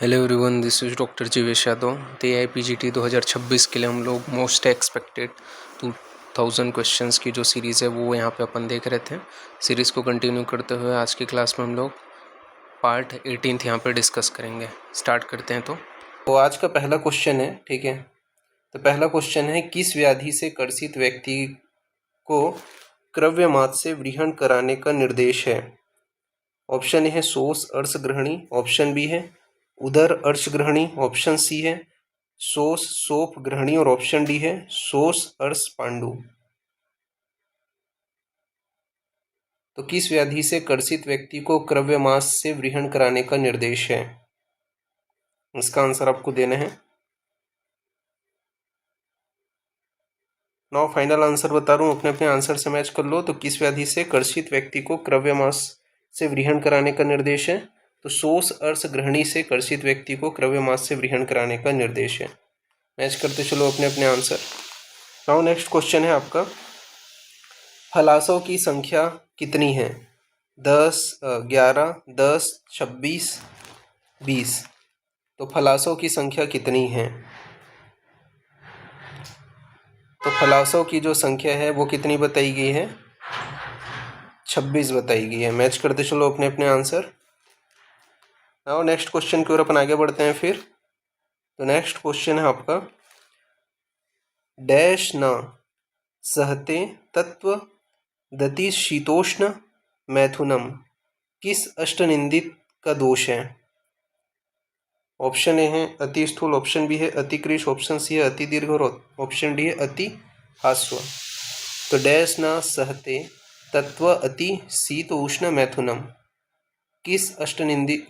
Hello everyone, this is doctor Jeevesh Yadav. तो AIPGT 2026 के लिए हम लोग मोस्ट एक्सपेक्टेड 2000 क्वेश्चंस की जो सीरीज़ है वो यहाँ पे अपन देख रहे थे। सीरीज़ को कंटिन्यू करते हुए आज की क्लास में हम लोग पार्ट 18 यहाँ पे डिस्कस करेंगे। स्टार्ट करते हैं। तो आज का पहला क्वेश्चन है, ठीक है। तो पहला क्वेश्चन है, किस व्याधि से ग्रसित व्यक्ति को क्रव्यमात से व्रीहण कराने का निर्देश है? ऑप्शन ए है शोष अर्शग्रहणी, ऑप्शन बी है उदर अर्शग्रहणी, ऑप्शन सी है शोष सोप ग्रहणी और ऑप्शन डी है शोष अर्श पांडु। तो किस व्याधि से ग्रसित व्यक्ति को क्रव्यमास से व्रीहण कराने का निर्देश है? इसका आंसर आपको देना है। नाउ फाइनल आंसर बता रहा हूँ, अपने अपने आंसर से मैच कर लो। तो किस व्याधि से ग्रसित व्यक्ति को क्रव्यमास से व्रीहण कराने का निर्देश है? तो शोष अर्श ग्रहणी से ग्रसित व्यक्ति को क्रव्यमास से व्रीहण कराने का निर्देश है। मैच करते चलो अपने अपने आंसर। नाउ नेक्स्ट क्वेश्चन है आपका, फलासों की संख्या कितनी है? 10, 11, 10, 26, 20। तो फलासों की संख्या कितनी है? तो फलासों की जो संख्या है वो कितनी बताई गई है? 26 बताई गई है। मैच करते चलो अपने अपने आंसर। नाउ नेक्स्ट क्वेश्चन की ओर अपन आगे बढ़ते हैं फिर। तो नेक्स्ट क्वेश्चन है आपका, डैश न सहते तत्व दति शीतोष्ण मैथुनम किस अष्टनिंदित का दोष है? ऑप्शन ए है अति स्थूल, ऑप्शन बी है अति कृश, ऑप्शन सी है अति दीर्घ और ऑप्शन डी है अति हास्व। तो डैश न सहते तत्व अति शीत उष्ण मैथुनम किस अष्टनिंदित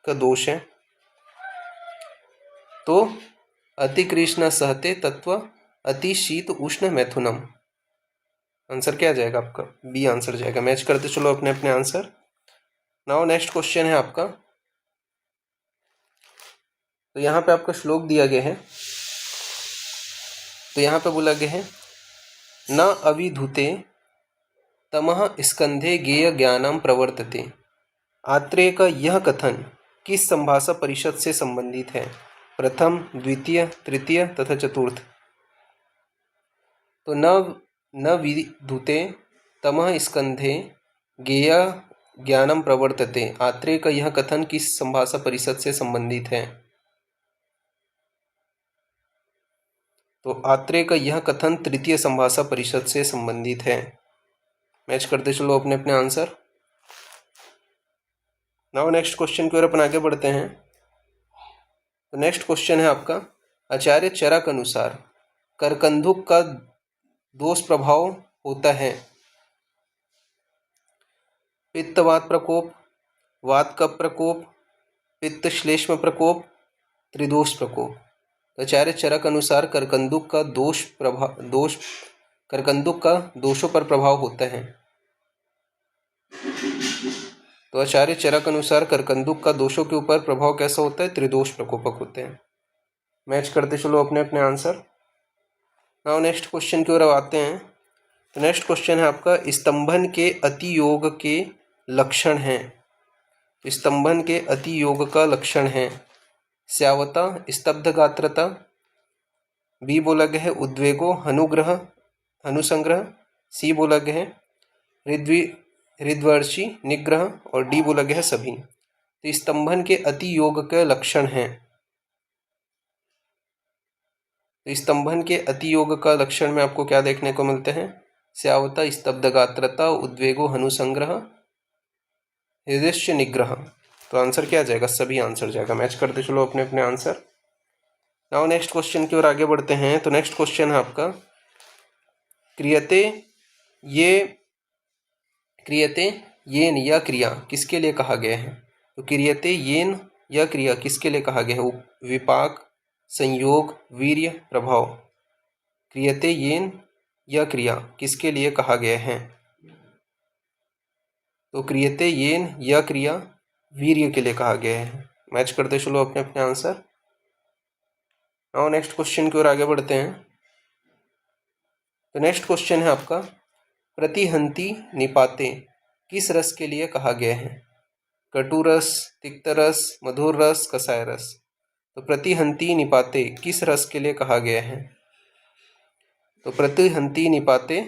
का दोष है? तो अति कृश न सहते तत्व अति शीत उष्ण मैथुनम। आंसर क्या जाएगा आपका? बी आंसर जाएगा। मैच करते चलो अपने अपने आंसर। नाउ नेक्स्ट क्वेश्चन है आपका, तो यहाँ पे आपका श्लोक दिया गया है। तो यहाँ पे बोला गया है, न अविधुते तमः स्कंधे गेय ज्ञानम प्रवर्तते। आत्रेय का यह कथन किस संभाषा परिषद से संबंधित है? प्रथम, द्वितीय, तृतीय तथा चतुर्थ। तो न विधुते तमः स्कंधे गेय ज्ञानम प्रवर्तते। आत्रेय का यह कथन किस संभाषा परिषद से संबंधित है? तो आत्रेय का यह कथन तृतीय संभाषा परिषद से संबंधित है। मैच करते चलो अपने अपने आंसर। नाउ नेक्स्ट क्वेश्चन की ओर अपन आगे बढ़ते हैं। तो नेक्स्ट क्वेश्चन है आपका, आचार्य चरक अनुसार करकंधुक का दोष प्रभाव होता है पित्तवात प्रकोप, वात कफ प्रकोप, पित्त श्लेष्म प्रकोप, त्रिदोष प्रकोप। आचार्य चरक अनुसार करकंदुक का दोषों पर प्रभाव होता है। तो आचार्य चरक अनुसार करकंदुक का दोषों के ऊपर प्रभाव कैसा होता है? त्रिदोष प्रकोपक होते हैं। मैच करते चलो अपने अपने आंसर। नाउ नेक्स्ट क्वेश्चन की ओर आते हैं। तो नेक्स्ट क्वेश्चन है आपका, स्तंभन के अति योग के लक्षण हैं। स्तंभन के अति योग का लक्षण है स्यावता, स्तब्ध गात्रता, बी बोला गया है उद्वेगो हनुसंग्रह, सी बोला गया है हृद्वर्षी निग्रह और डी बोला गया है सभी। तो स्तंभन के अति योग के लक्षण हैं। तो स्तंभन के अति योग का लक्षण में आपको क्या देखने को मिलते हैं? स्यावता, स्तब्ध गात्रता, उद्वेगो हनुसंग्रह, हृदय निग्रह। तो आंसर क्या जाएगा? सभी आंसर जाएगा। मैच करते चलो अपने अपने आंसर। नाउ नेक्स्ट क्वेश्चन की ओर आगे बढ़ते हैं। तो नेक्स्ट क्वेश्चन है आपका, क्रियते येन या क्रिया किसके लिए कहा गया है? तो क्रियते येन या क्रिया किसके लिए कहा गया है? विपाक, संयोग, वीर्य, प्रभाव। क्रियते येन या क्रिया किसके लिए कहा गया है? तो क्रियते येन या क्रिया वीर्य के लिए कहा गया है। मैच करते चलो अपने अपने आंसर। नाउ नेक्स्ट क्वेश्चन की ओर आगे बढ़ते हैं। तो नेक्स्ट क्वेश्चन है आपका, प्रतिहंती निपाते किस रस के लिए कहा गया है? कटु रस, तिक्त रस, मधुर रस, कसाय रस। तो प्रतिहंती निपाते किस रस के लिए कहा गया है? तो प्रतिहंती निपाते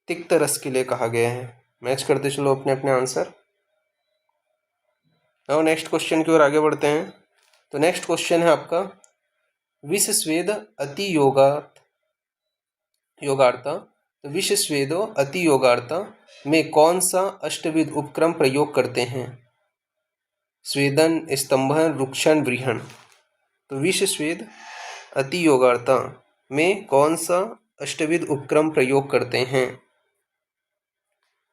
तिक्त रस के लिए कहा गया है। मैच करते चलो अपने अपने आंसर। नाउ नेक्स्ट क्वेश्चन की ओर आगे बढ़ते हैं। तो नेक्स्ट क्वेश्चन है आपका विष स्वेद अति योगार्ता। तो विष स्वेदो अति योगार्ता में कौन सा अष्टविध उपक्रम प्रयोग करते हैं? स्वेदन, स्तंभन, रुक्षण, व्रीहण। तो विष स्वेद अति योगार्ता में कौन सा अष्टविध उपक्रम प्रयोग करते हैं?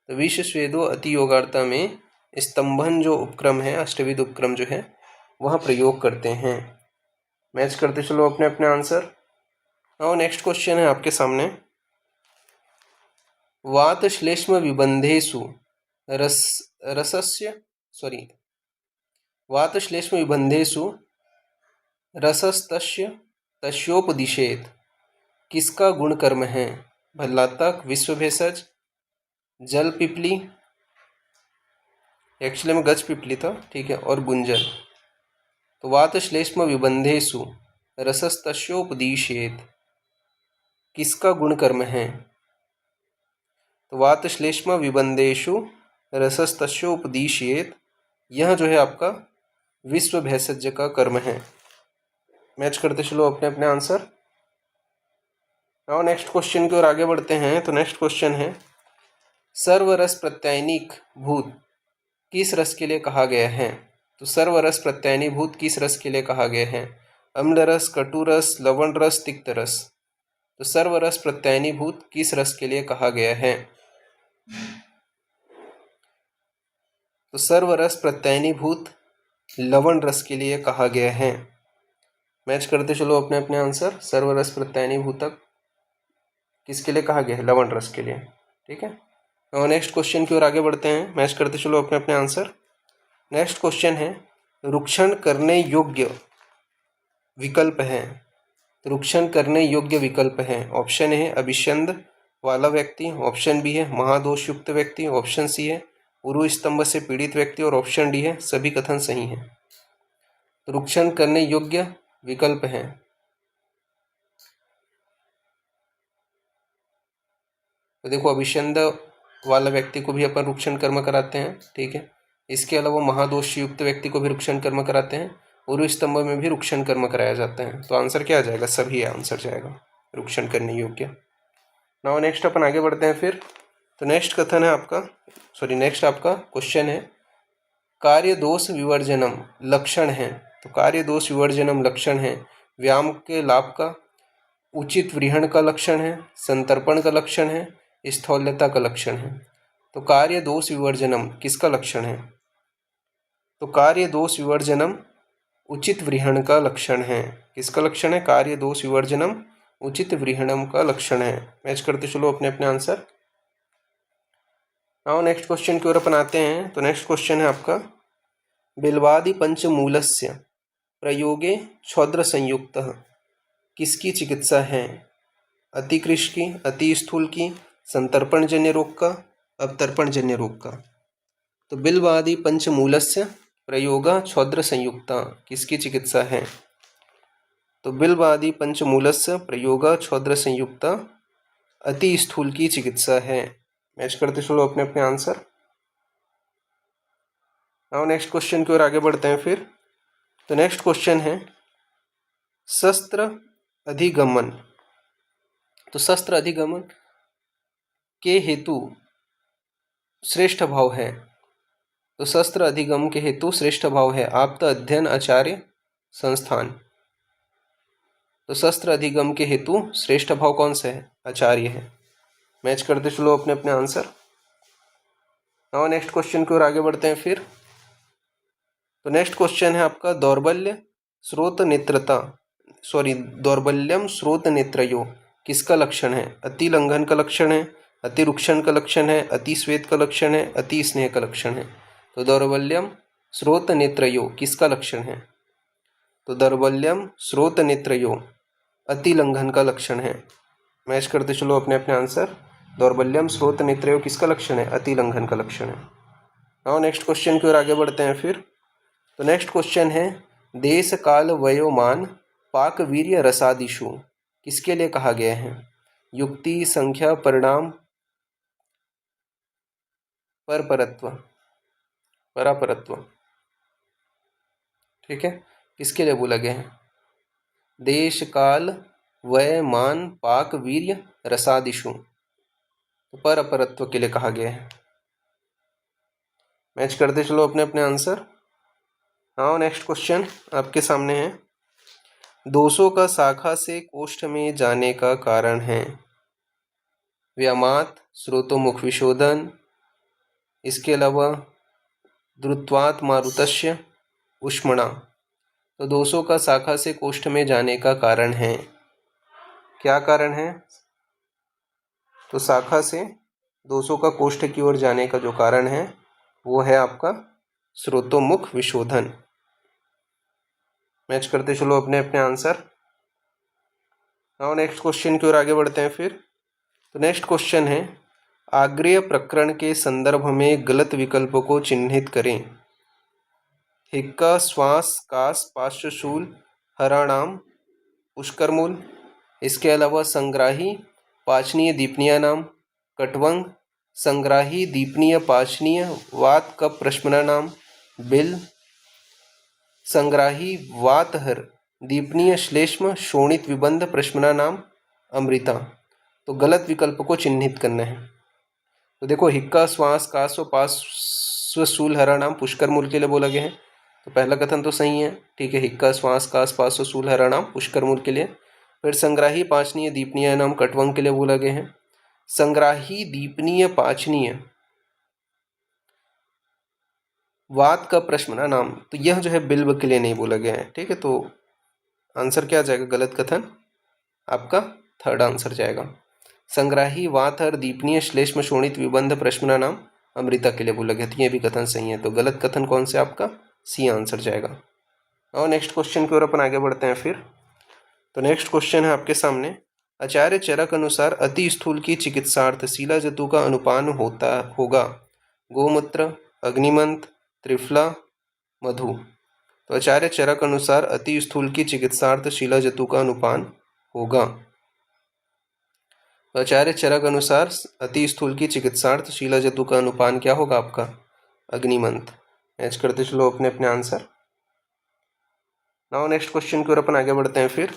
तो विष स्वेदो अति योगार्ता में स्तंभन जो उपक्रम है, अष्टविध उपक्रम जो है वह प्रयोग करते हैं। मैच करते चलो अपने अपने आंसर। और नेक्स्ट क्वेश्चन है आपके सामने वात श्लेष्म विबंधेषु वात श्लेष्म विबंधेषु रसस्तस्य तस्योपदिशेत किसका गुण कर्म है? भल्लातक, विश्व भेषज, जल पिपली, एक्चुअली में गज पिपली था, ठीक है, और गुंजन। तो वात श्लेष्म विबंधेषु रसस्तस्योपदिशेत किसका गुण कर्म है? तो वात श्लेष्म विबंधेषु रसस्तस्योपदिशेत यह जो है आपका विश्व भेषज का कर्म है। मैच करते चलो अपने अपने आंसर। और नेक्स्ट क्वेश्चन की ओर आगे बढ़ते हैं। तो नेक्स्ट क्वेश्चन है सर्वरस प्रत्यायनिक भूत किस रस के लिए कहा गया है? तो सर्वरस प्रत्यायनी भूत किस रस के लिए कहा गया है? अम्ल रस, कटु रस, लवण रस, तिक्त रस। तो सर्वरस प्रत्यायनी भूत किस रस के लिए कहा गया है? तो सर्वरस प्रत्यायनी भूत लवण रस के लिए कहा गया है। मैच करते चलो अपने अपने आंसर। सर्वरस प्रत्यायनी भूतक किसके लिए कहा गया है? लवण रस के लिए, ठीक है। और नेक्स्ट क्वेश्चन की ओर आगे बढ़ते हैं। मैच करते चलो अपने अपने आंसर। नेक्स्ट क्वेश्चन है रुक्षण करने योग्य विकल्प है। तो रुक्षण करने योग्य विकल्प है। ऑप्शन है अभिषंद वाला व्यक्ति, ऑप्शन बी है महादोष युक्त व्यक्ति, ऑप्शन सी है उरु स्तंभ से पीड़ित व्यक्ति, और ऑप्शन डी है सभी कथन सही हैं। तो रुक्षण करने योग्य विकल्प है। तो देखो अभिषंद वाला व्यक्ति को भी अपन रुक्षण कर्म कराते हैं, ठीक है। इसके अलावा महादोष युक्त व्यक्ति को भी रुक्षण कर्म कराते हैं। उरु स्तंभ में भी रुक्षण कर्म कराया जाता है। तो आंसर क्या आ जाएगा? सभी आंसर जाएगा रुक्षण करने योग्य। नाउ नेक्स्ट अपन आगे बढ़ते हैं फिर। तो नेक्स्ट कथन है आपका नेक्स्ट आपका क्वेश्चन है कार्य दोष विवर्जनम लक्षण है। तो कार्य दोष विवर्जनम लक्षण है व्यायाम के लाभ का, उचित व्रीहण का लक्षण है, संतर्पण का लक्षण है, स्थौल्यता का लक्षण है। तो कार्य दोष विवर्जनम किसका लक्षण है? तो कार्य दोष विवर्जनम उचित व्रीहण का लक्षण है। किसका लक्षण है? कार्य दोष विवर्जनम उचित व्रीहणम का लक्षण है। मैच करते चलो अपने अपने आंसर। नाउ नेक्स्ट क्वेश्चन की ओर अपन आते हैं। तो नेक्स्ट क्वेश्चन है आपका बिल्वादि पंचमूलस्य प्रयोगे क्षौद्र संयुक्त किसकी चिकित्सा है? अतिकृश की, अति स्थूल की, संतर्पण जन्य रोग का, अवतर्पण जन्य रोग का। तो बिल्वादि पंचमूलस्य प्रयोगा क्षौद्र संयुक्ता किसकी चिकित्सा है? तो बिल्वादि पंचमूलस्य प्रयोगा क्षौद्र संयुक्ता अति स्थूल की चिकित्सा है। मैच करते चलो अपने अपने आंसर। नाउ नेक्स्ट क्वेश्चन की ओर आगे बढ़ते हैं फिर। तो नेक्स्ट क्वेश्चन है शस्त्र अधिगमन। तो शस्त्र अधिगमन के हेतु श्रेष्ठ भाव है। तो शस्त्र अधिगम के हेतु श्रेष्ठ भाव है आप्त अध्ययन आचार्य संस्थान। तो शस्त्र अधिगम के हेतु श्रेष्ठ भाव कौन सा है? आचार्य है। मैच करते चलो अपने अपने आंसर। नाउ नेक्स्ट क्वेश्चन की ओर आगे बढ़ते हैं फिर। तो नेक्स्ट क्वेश्चन है आपका दौर्बल्यम स्रोत नेत्रयो किसका लक्षण है? अति लंघन का लक्षण है, अति रुक्षण का लक्षण है, अति श्वेत का लक्षण है, अति स्नेह का लक्षण है। तो दौर्बल्यम स्रोत नेत्रयो किसका लक्षण है? तो दौर्बल्यम स्रोत नेत्रयो अति लंघन का लक्षण है। मैच करते चलो अपने अपने आंसर। दौर्बल्यम स्रोत नेत्रयो किसका लक्षण है? अति लंघन का लक्षण है। नाउ नेक्स्ट क्वेश्चन की ओर आगे बढ़ते हैं फिर। तो नेक्स्ट क्वेश्चन है देश काल वयोमान पाक वीर्य रसादिषु किसके लिए कहा गया है? युक्ति, संख्या, परिणाम, परपरत्व, परापरत्व। ठीक है, किसके लिए बोला गया है? देश काल वय मान पाक वीर्य रसादिषु, तो परपरत्व के लिए कहा गया है। मैच करते चलो अपने अपने आंसर। नाउ नेक्स्ट क्वेश्चन आपके सामने है 200 का शाखा से कोष्ठ में जाने का कारण है? व्यामात, स्रोतोमुख विशोधन, इसके अलावा द्रुत्वात् मारुतस्य, उष्मणा। तो 200 का शाखा से कोष्ठ में जाने का कारण है, क्या कारण है? तो शाखा से 200 का कोष्ठ की ओर जाने का जो कारण है वो है आपका स्रोतोमुख विशोधन। मैच करते चलो अपने अपने आंसर। नाउ नेक्स्ट क्वेश्चन की ओर आगे बढ़ते हैं फिर। तो नेक्स्ट क्वेश्चन है आग्नेय प्रकरण के संदर्भ में गलत विकल्प को चिन्हित करें। हिक्का, श्वास, कास, पार्श्वशूल, हराणाम, पुष्करमूल, इसके अलावा संग्राही, पाचनीय, दीपनीय नाम, कटवंग, संग्राही, दीपनीय, पाचनीय, वात, कप, प्रश्मना नाम, बिल, संग्राही, वातहर, दीपनीय, श्लेष्म, शोणित, विबंध, प्रश्मना नाम, अमृता। तो गलत विकल्प को चिन्हित करना है। तो देखो हिक्का, श्वास, कास, पार्श्वशूल, हराणाम, पुष्करमूल के लिए बोला गया है। तो पहला कथन तो सही है, ठीक है, हिक्का, श्वास, कास, पार्श्वशूल, हराणाम, पुष्करमूल के लिए। फिर संग्राही, पाचनीय, दीपनीय नाम, कटवंग के लिए बोला गया है। संग्राही, दीपनीय, पाचनीय, वात का प्रश्मना नाम, तो यह जो है बिल्व के लिए नहीं बोला गया है। ठीक है, तो आंसर क्या जाएगा? गलत कथन आपका थर्ड आंसर जाएगा। संग्राही, वातहर, दीपनीय, श्लेष्म, शोणित, विबंध, प्रश्मना नाम, अमृता के लिए बोला गया। तो ये भी कथन सही है, तो गलत कथन कौन से? आपका सी आंसर जाएगा। और नेक्स्ट क्वेश्चन की ओर अपन आगे बढ़ते हैं फिर। तो नेक्स्ट क्वेश्चन है आपके सामने आचार्य चरक अनुसार अति स्थूल की चिकित्सार्थ शीला जतु का अनुपान होगा गोमूत्र, अग्निमंत, त्रिफला, मधु। तो आचार्य चरक अनुसार अति स्थूल की चिकित्सार्थ शीला जतु का अनुपान होगा। तो आचार्य चरक अनुसार अति स्थूल की चिकित्सार्थ शीला जतु का अनुपान क्या होगा? आपका अग्निमंत। मैच करते चलो अपने अपने आंसर। नाउ नेक्स्ट क्वेश्चन की ओर अपन आगे बढ़ते हैं फिर।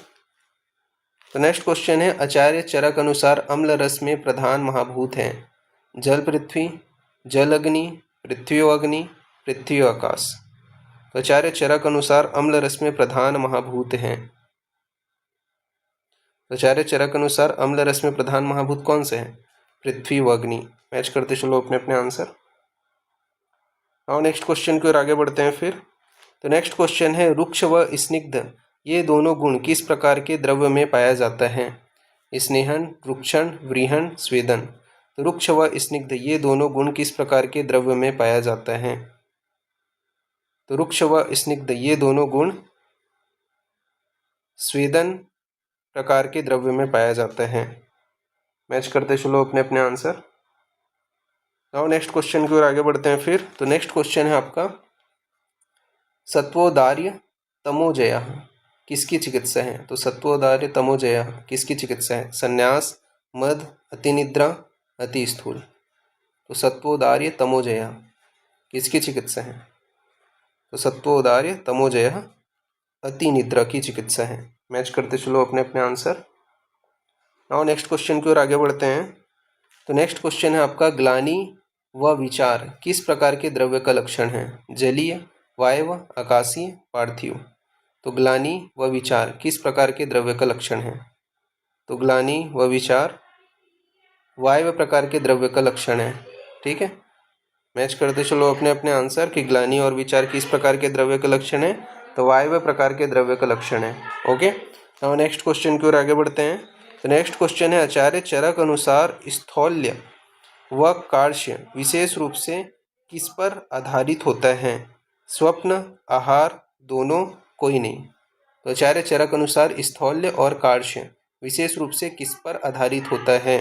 तो नेक्स्ट क्वेश्चन है आचार्य चरक अनुसार अम्ल रस में प्रधान महाभूत हैं जल पृथ्वी, जल अग्नि, पृथ्वी अग्नि, पृथ्वी आकाश। तो आचार्य चरक अनुसार अम्ल रस में प्रधान महाभूत हैं। तो आचार्य चरक अनुसार अम्ल रस में प्रधान महाभूत कौन से हैं? पृथ्वी व अग्नि। मैच करते चलो अपने अपने आंसर। और नेक्स्ट क्वेश्चन की ओर आगे बढ़ते हैं फिर। तो नेक्स्ट क्वेश्चन है रुक्ष व स्निग्ध ये दोनों गुण किस प्रकार के द्रव्य में पाया जाता है? स्नेहन, रुक्षण, व्रीहन, स्वेदन। तो रुक्ष व स्निग्ध ये दोनों गुण किस प्रकार के द्रव्य में पाया जाता है? तो रुक्ष व स्निग्ध ये दोनों गुण स्वेदन प्रकार के द्रव्य में पाया जाता है। मैच करते चलो अपने अपने आंसर। नाउ नेक्स्ट क्वेश्चन की ओर आगे बढ़ते हैं फिर। तो नेक्स्ट क्वेश्चन है आपका सत्वोदार्य तमोजय किसकी चिकित्सा है? तो सत्वोदार्य तमोजय किसकी चिकित्सा है? संन्यास, मद, अतिनिद्रा, अति स्थूल। तो सत्वोदार्य तमोजय किसकी चिकित्सा है? तो सत्वोदार्य तमोजय अतिनिद्रा की चिकित्सा है। मैच करते चलो अपने अपने आंसर। नाउ नेक्स्ट क्वेश्चन की ओर आगे बढ़ते हैं। तो नेक्स्ट क्वेश्चन है आपका ग्लानि व विचार किस प्रकार के द्रव्य का लक्षण है? जलीय, वायव, आकाशीय, पार्थिव। तो ग्लानि व विचार किस प्रकार के द्रव्य का लक्षण है? तो ग्लानि व विचार वायव प्रकार के द्रव्य का लक्षण है। ठीक है, मैच करते चलो अपने अपने आंसर कि ग्लानि और विचार किस प्रकार के द्रव्य का लक्षण है? तो वायव प्रकार के द्रव्य का लक्षण है। ओके, नाउ नेक्स्ट क्वेश्चन की ओर आगे बढ़ते हैं। तो नेक्स्ट क्वेश्चन है आचार्य चरक अनुसार स्थौल्य व कार्श्य विशेष रूप से किस पर आधारित होता है? स्वप्न, आहार, दोनों, कोई नहीं। तो आचार्य चरक अनुसार स्थौल्य और कार्श्य विशेष रूप से किस पर आधारित होता है?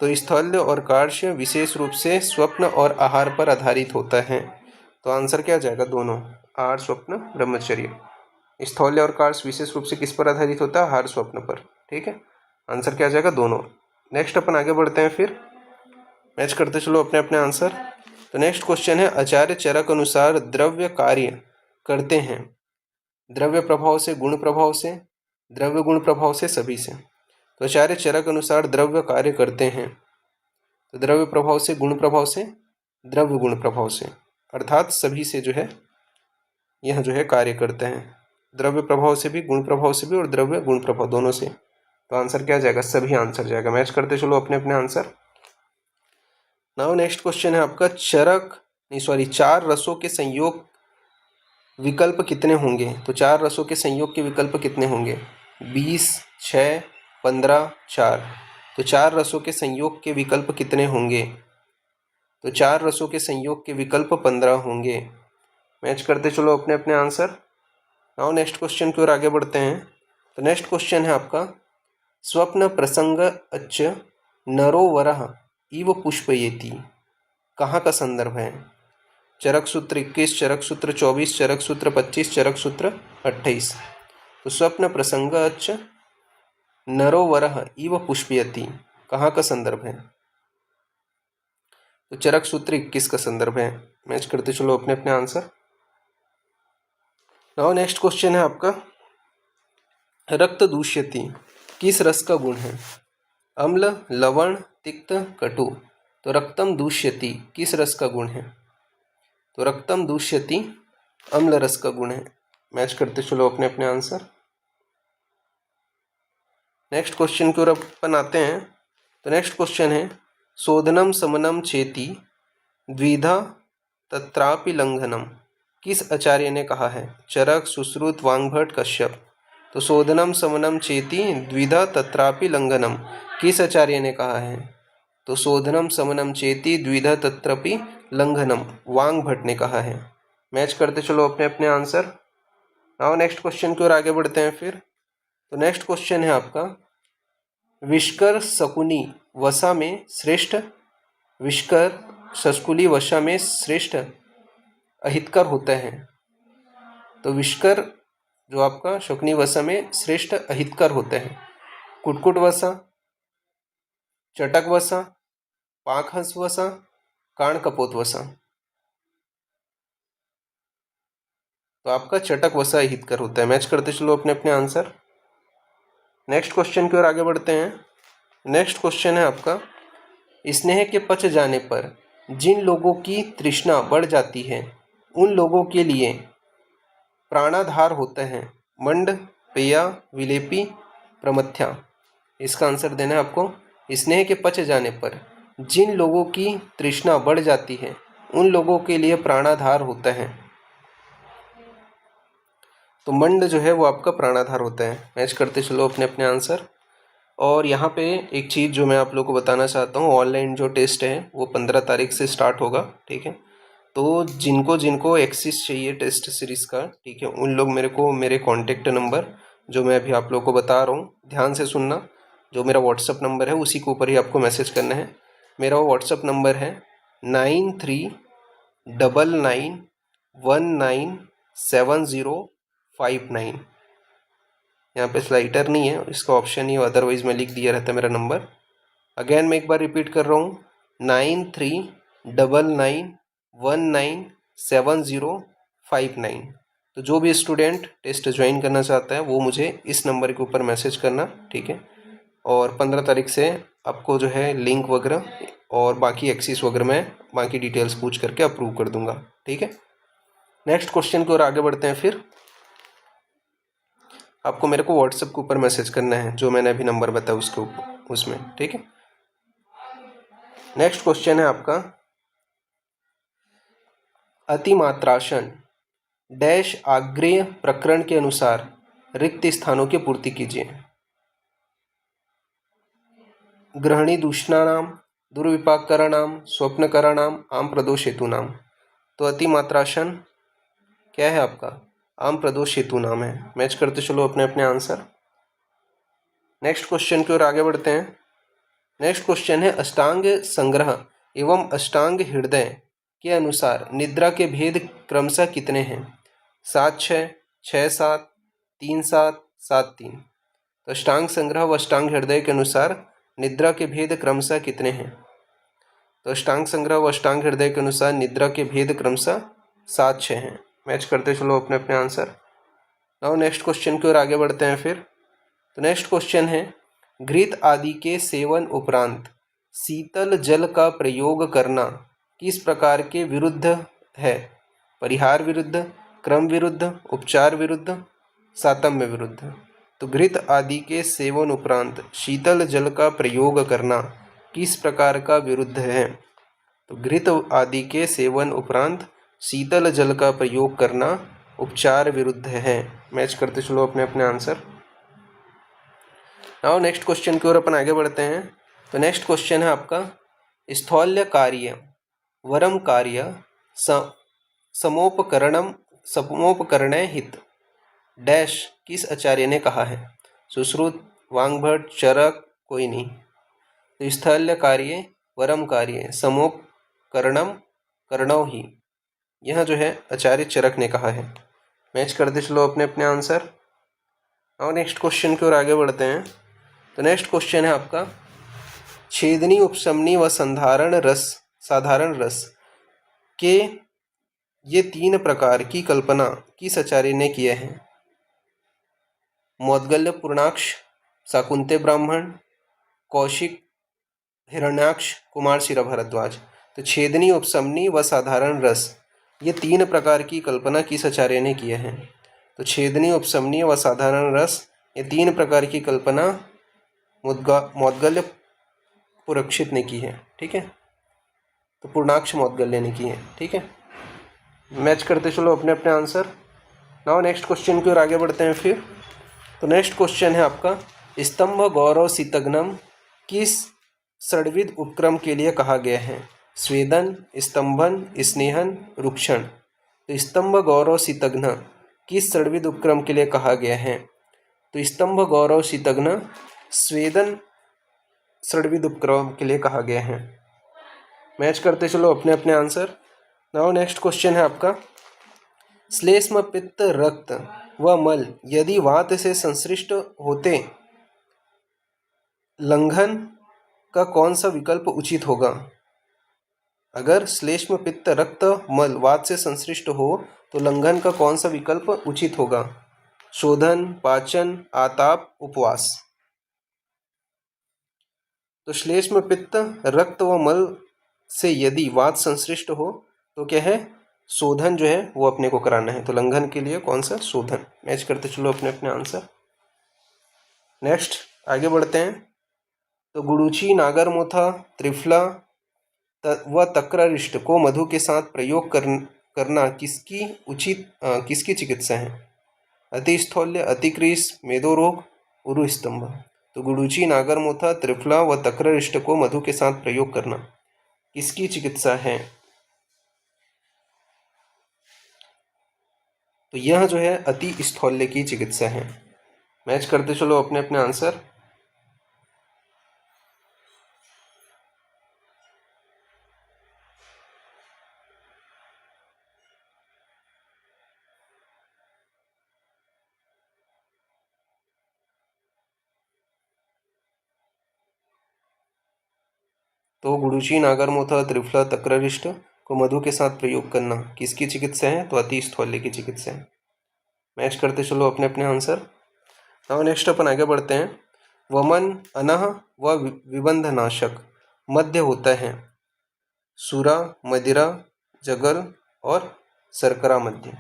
तो स्थल्य और कार्य विशेष रूप से स्वप्न और आहार पर आधारित होता है। तो आंसर क्या आ जाएगा? दोनों, आहार स्वप्न ब्रह्मचर्य। स्थौल्य और कार्य विशेष रूप से किस पर आधारित होता है? आहार स्वप्न पर। ठीक है, आंसर क्या आ जाएगा? दोनों। नेक्स्ट अपन आगे बढ़ते हैं, फिर मैच करते चलो अपने अपने आंसर। तो नेक्स्ट क्वेश्चन है, आचार्य चरक अनुसार द्रव्य कार्य करते हैं द्रव्य प्रभाव से, गुण प्रभाव से, द्रव्य गुण प्रभाव से, सभी से। तो आचार्य चरक अनुसार द्रव्य कार्य करते हैं तो द्रव्य प्रभाव से, गुण प्रभाव से, द्रव्य गुण प्रभाव से, अर्थात सभी से जो है यह जो है कार्य करते हैं। द्रव्य प्रभाव से भी, गुण प्रभाव से भी और द्रव्य गुण प्रभाव दोनों से। तो आंसर क्या जाएगा? सभी आंसर जाएगा। मैच करते चलो अपने अपने आंसर। नाउ नेक्स्ट क्वेश्चन है आपका, चार रसों के संयोग विकल्प कितने होंगे? तो चार रसों के संयोग के विकल्प कितने होंगे? 20, 6, 15, 4। तो चार रसों के संयोग के विकल्प कितने होंगे? तो चार रसों के संयोग के विकल्प 15 होंगे। मैच करते चलो अपने अपने आंसर। नाउ नेक्स्ट क्वेश्चन की ओर आगे बढ़ते हैं। तो नेक्स्ट क्वेश्चन है आपका, स्वप्न प्रसंग अच्छ नरो वरः इव पुष्पयेति, कहाँ का संदर्भ है? चरक सूत्र 21, चरक सूत्र 24, चरक सूत्र 25, चरक सूत्र 28। तो स्वप्न प्रसंग अच्छ नरो वरः इव पुष्पयति कहाँ का संदर्भ है? तो चरक सूत्र 21 का संदर्भ है। मैच करते चलो अपने अपने आंसर। नाउ नेक्स्ट क्वेश्चन है आपका, रक्त दूष्यति किस रस का गुण है? अम्ल, लवण, तिक्त, कटु। तो रक्तम दूष्यति किस रस का गुण है? तो रक्तम दूष्यति अम्ल रस का गुण है। मैच करते चलो अपने अपने आंसर। नेक्स्ट क्वेश्चन की ओर अपन आते हैं। तो नेक्स्ट क्वेश्चन है, शोधनम समनम चेति द्विधा तत्रापि लंघनम किस आचार्य ने कहा है? चरक, सुश्रुत, वांगभट, कश्यप। तो शोधनम समनम चेति द्विधा तत्रापि लंघनम किस आचार्य ने कहा है? तो शोधनम समनम चेति द्विधा तत्रापि लंघनम वांगभट ने कहा है। मैच करते चलो अपने अपने आंसर। नाउ नेक्स्ट क्वेश्चन की ओर आगे बढ़ते हैं फिर। तो नेक्स्ट क्वेश्चन है आपका, विष्कर शकुनी वसा में श्रेष्ठ विष्कर शकुनी वसा में श्रेष्ठ अहितकर होता है। तो विष्कर जो आपका शकुनी वसा में श्रेष्ठ अहितकर होते हैं। कुटकुट वसा, चटक वसा, पाकहंस वसा, काण कपोत वसा। तो आपका चटक वसा अहितकर होता है। मैच करते चलो अपने अपने आंसर। नेक्स्ट क्वेश्चन की ओर आगे बढ़ते हैं। नेक्स्ट क्वेश्चन है आपका, स्नेह के पच जाने पर जिन लोगों की तृष्णा बढ़ जाती है उन लोगों के लिए प्राणाधार होते हैं मंड, पेया, विलेपी, प्रमथ्या। इसका आंसर देना है आपको। स्नेह के पच जाने पर जिन लोगों की तृष्णा बढ़ जाती है उन लोगों के लिए प्राणाधार होता है। तो मंड जो है वो आपका प्राणाधार होता है। मैच करते चलो अपने अपने आंसर। और यहाँ पे एक चीज़ जो मैं आप लोगों को बताना चाहता हूँ, ऑनलाइन जो टेस्ट है वो 15 तारीख से स्टार्ट होगा। ठीक है, तो जिनको जिनको एक्सेस चाहिए टेस्ट सीरीज़ का, ठीक है, उन लोग मेरे को मेरे कॉन्टेक्ट नंबर जो मैं अभी आप लोगों को बता रहा हूँ ध्यान से सुनना, जो मेरा व्हाट्सअप नंबर है उसी के ऊपर ही आपको मैसेज करना है। मेरा व्हाट्सअप नंबर है 9399197059। यहाँ पे स्लाइटर नहीं है, इसका ऑप्शन ही, अदरवाइज मैं लिख दिया रहता मेरा नंबर। अगेन मैं एक बार रिपीट कर रहा हूँ, 9399197059। तो जो भी स्टूडेंट टेस्ट ज्वाइन करना चाहता है वो मुझे इस नंबर के ऊपर मैसेज करना, ठीक है। और 15 तारीख से आपको जो है लिंक वगैरह और बाकी एक्सेस वगैरह मैं बाकी डिटेल्स पूछ करके अप्रूव कर दूंगा, ठीक है। नेक्स्ट क्वेश्चन की ओर आगे बढ़ते हैं फिर। आपको मेरे को व्हाट्सएप के ऊपर मैसेज करना है जो मैंने अभी नंबर बताया उसके ऊपर, उसमें, ठीक है। नेक्स्ट क्वेश्चन है आपका, अतिमात्रासन डैश आग्नेय प्रकरण के अनुसार रिक्त स्थानों की पूर्ति कीजिए। ग्रहणी दूषणानाम, दुर्विपाककरणाम, स्वप्नकरणाम, आम प्रदोष हेतु नाम। तो अतिमात्रासन क्या है आपका? आम प्रदोष हेतु नाम है। मैच करते चलो अपने अपने आंसर। नेक्स्ट क्वेश्चन की ओर आगे बढ़ते हैं। नेक्स्ट क्वेश्चन है अष्टांग संग्रह एवं अष्टांग हृदय के अनुसार निद्रा के भेद क्रमशः कितने हैं? 7-6, 6-7, 3-7, 7-3। तो अष्टांग संग्रह व अष्टांग हृदय के अनुसार निद्रा के भेद क्रमशः कितने हैं? तो अष्टांग संग्रह व अष्टांग हृदय के अनुसार निद्रा के भेद क्रमशः 7-6 हैं। मैच करते चलो अपने अपने आंसर। नाउ नेक्स्ट क्वेश्चन की ओर आगे बढ़ते हैं फिर। तो नेक्स्ट क्वेश्चन है घृत आदि के सेवन उपरांत शीतल जल का प्रयोग करना किस प्रकार के विरुद्ध है? परिहार विरुद्ध, क्रम विरुद्ध, उपचार विरुद्ध, सातम्य विरुद्ध। तो घृत आदि के सेवन उपरांत शीतल जल का प्रयोग करना किस प्रकार का विरुद्ध है? तो घृत आदि के सेवन उपरांत शीतल जल का प्रयोग करना उपचार विरुद्ध है। मैच करते चलो अपने अपने आंसर। नाउ नेक्स्ट क्वेश्चन की ओर अपन आगे बढ़ते हैं। तो नेक्स्ट क्वेश्चन है आपका स्थौल्य कार्य वरम कार्य समोपकरण हित डैश किस आचार्य ने कहा है? सुश्रुत, वांगभट, चरक, कोई नहीं। तो स्थौल्य कार्य वरम कार्य समोपकरणम करणौ ही, यह जो है आचार्य चरक ने कहा है। मैच कर दे चलो अपने अपने आंसर। और नेक्स्ट क्वेश्चन की ओर आगे बढ़ते हैं। तो नेक्स्ट क्वेश्चन है आपका छेदनी, उपशमनी व संधारण रस साधारण रस के ये 3 प्रकार की कल्पना किस आचार्य ने किए हैं? मौद्गल्य, पूर्णाक्ष, शाकुंतल ब्राह्मण, कौशिक, हिरण्याक्ष, कुमारशिला भारद्वाज। तो छेदनी, उपशमनी व साधारण रस ये 3 प्रकार की कल्पना किस आचार्य ने किए हैं? तो छेदनी, उपशमनी व साधारण रस ये 3 प्रकार की कल्पना मौद्गल्य पुरक्षित ने की है। ठीक है, तो पूर्णाक्ष मौद्गल्य ने की है। ठीक है, मैच करते चलो अपने अपने आंसर। नाउ नेक्स्ट क्वेश्चन की ओर आगे बढ़ते हैं फिर। तो नेक्स्ट क्वेश्चन है आपका स्तंभ गौरव सीतघ्नम किस षड्विध उपक्रम के लिए कहा गया है? स्वेदन, स्तंभन, स्नेहन, रुक्षण। तो स्तंभ गौरव सीतघ्न किस षड्विध उपक्रम के लिए कहा गया है? तो स्तंभ गौरव सीतघ्न स्वेदन षड्विध उपक्रम के लिए कहा गया है। मैच करते चलो अपने अपने आंसर। नाउ नेक्स्ट क्वेश्चन है आपका श्लेष्म, पित्त, रक्त व मल यदि वात से संश्लिष्ट होते लंघन का कौन सा विकल्प उचित होगा? अगर श्लेष्म, पित्त, रक्त, मल वात से संश्लिष्ट हो तो लंघन का कौन सा विकल्प उचित होगा? शोधन, पाचन, आताप, उपवास। तो श्लेष्म, पित्त, रक्त व मल से यदि वात संश्लिष्ट हो तो क्या है? शोधन जो है वो अपने को कराना है। तो लंघन के लिए कौन सा? शोधन। मैच करते चलो अपने अपने आंसर। नेक्स्ट आगे बढ़ते हैं। तो गुडुचि, नागरमोथा, त्रिफला व तक्ररिष्ट को मधु के साथ प्रयोग करना किसकी चिकित्सा है? अतिस्थौल्य, अतिक्रीस, मेदोरोग, उरुस्तंभ। तो गुडुचि, नागरमोथा, त्रिफला व तक्ररिष्ट को मधु के साथ प्रयोग करना किसकी चिकित्सा है? तो यह जो है अति स्थौल्य की चिकित्सा है। मैच करते चलो अपने अपने आंसर। तो गुडुचि, नागरमोथा, त्रिफला, तक्ररिष्ट को मधु के साथ प्रयोग करना किसकी चिकित्सा है? तो अति स्थौल्य की चिकित्सा है। मैच करते चलो अपने अपने आंसर। नाउ नेक्स्ट अपन आगे बढ़ते हैं। वमन, अनह व विबंधनाशक मध्य होता है सूरा, मदिरा, जगल और शर्करा मध्य।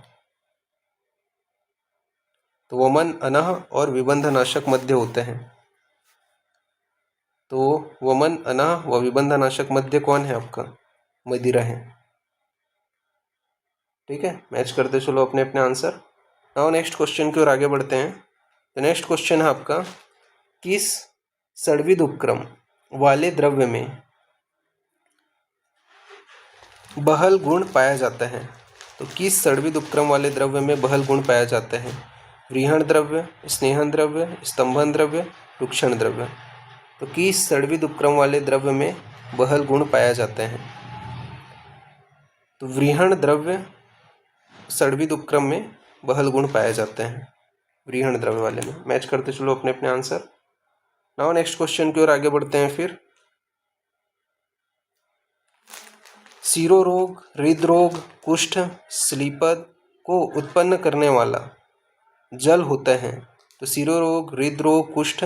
तो वमन, अनह और विबंधनाशक मध्य होते हैं। तो वमन, अनह व विबंधनाशक मध्य कौन है आपका? मदिरा है। ठीक है, मैच करते चलो अपने अपने आंसर। नाउ नेक्स्ट क्वेश्चन की ओर आगे बढ़ते हैं। तो नेक्स्ट क्वेश्चन है आपका किस षड्विध उपक्रम वाले द्रव्य में बहल गुण पाया जाता है? तो किस षड्विध उपक्रम वाले द्रव्य में बहल गुण पाया जाता है? व्रीहण द्रव्य, स्नेहन द्रव्य, स्तंभन द्रव्य, रुक्षण द्रव्य। तो किस सड़विद उपक्रम वाले द्रव्य में बहल गुण पाया जाते हैं? तो व्रीहण द्रव्य सड़विद उपक्रम में बहल गुण पाए जाते हैं, व्रीहण द्रव्य वाले में। मैच करते चलो अपने अपने आंसर। नाउ नेक्स्ट क्वेश्चन की ओर आगे बढ़ते हैं फिर। सीरो रोग, हृदरोग, कुष्ठ, स्लीपद को उत्पन्न करने वाला जल होता है। तो सीरो रोग, हृदरोग, कुष्ठ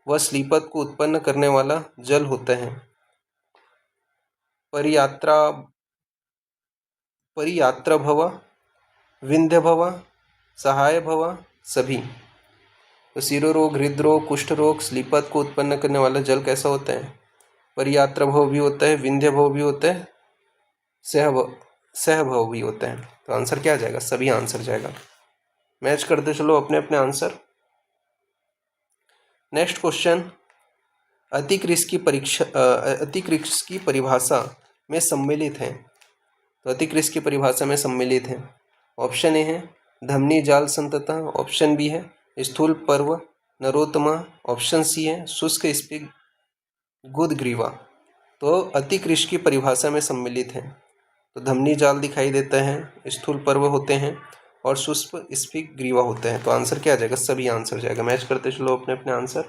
व स्लीपद को उत्पन्न करने वाला जल होता है। परियात्र भव, विंध्य भव, सहाय भव, सभी। तो सीरो रोग, हृदरोग, कुष्ठ रोग, स्लीपद को उत्पन्न करने वाला जल कैसा होता है? परियात्र भव भी होता है, विंध्य भव भी होता है, सहभव भी होता है। तो आंसर क्या आ जाएगा? सभी आंसर जाएगा। मैच करते चलो अपने अपने आंसर। नेक्स्ट क्वेश्चन, अतिकृष की परिभाषा में सम्मिलित है। तो अतिकृष की परिभाषा में सम्मिलित है। ऑप्शन ए है धमनी जाल संतता, ऑप्शन बी है स्थूल पर्व नरोत्तमा, ऑप्शन सी है शुष्क स्पिग गुदग्रीवा। तो अतिकृष की परिभाषा में सम्मिलित है। तो धमनी जाल दिखाई देता है, स्थूल पर्व होते हैं और शुष्क स्पिग ग्रीवा होते हैं। तो आंसर क्या आ जाएगा? सभी आंसर जाएगा। मैच करते चलो अपने अपने आंसर।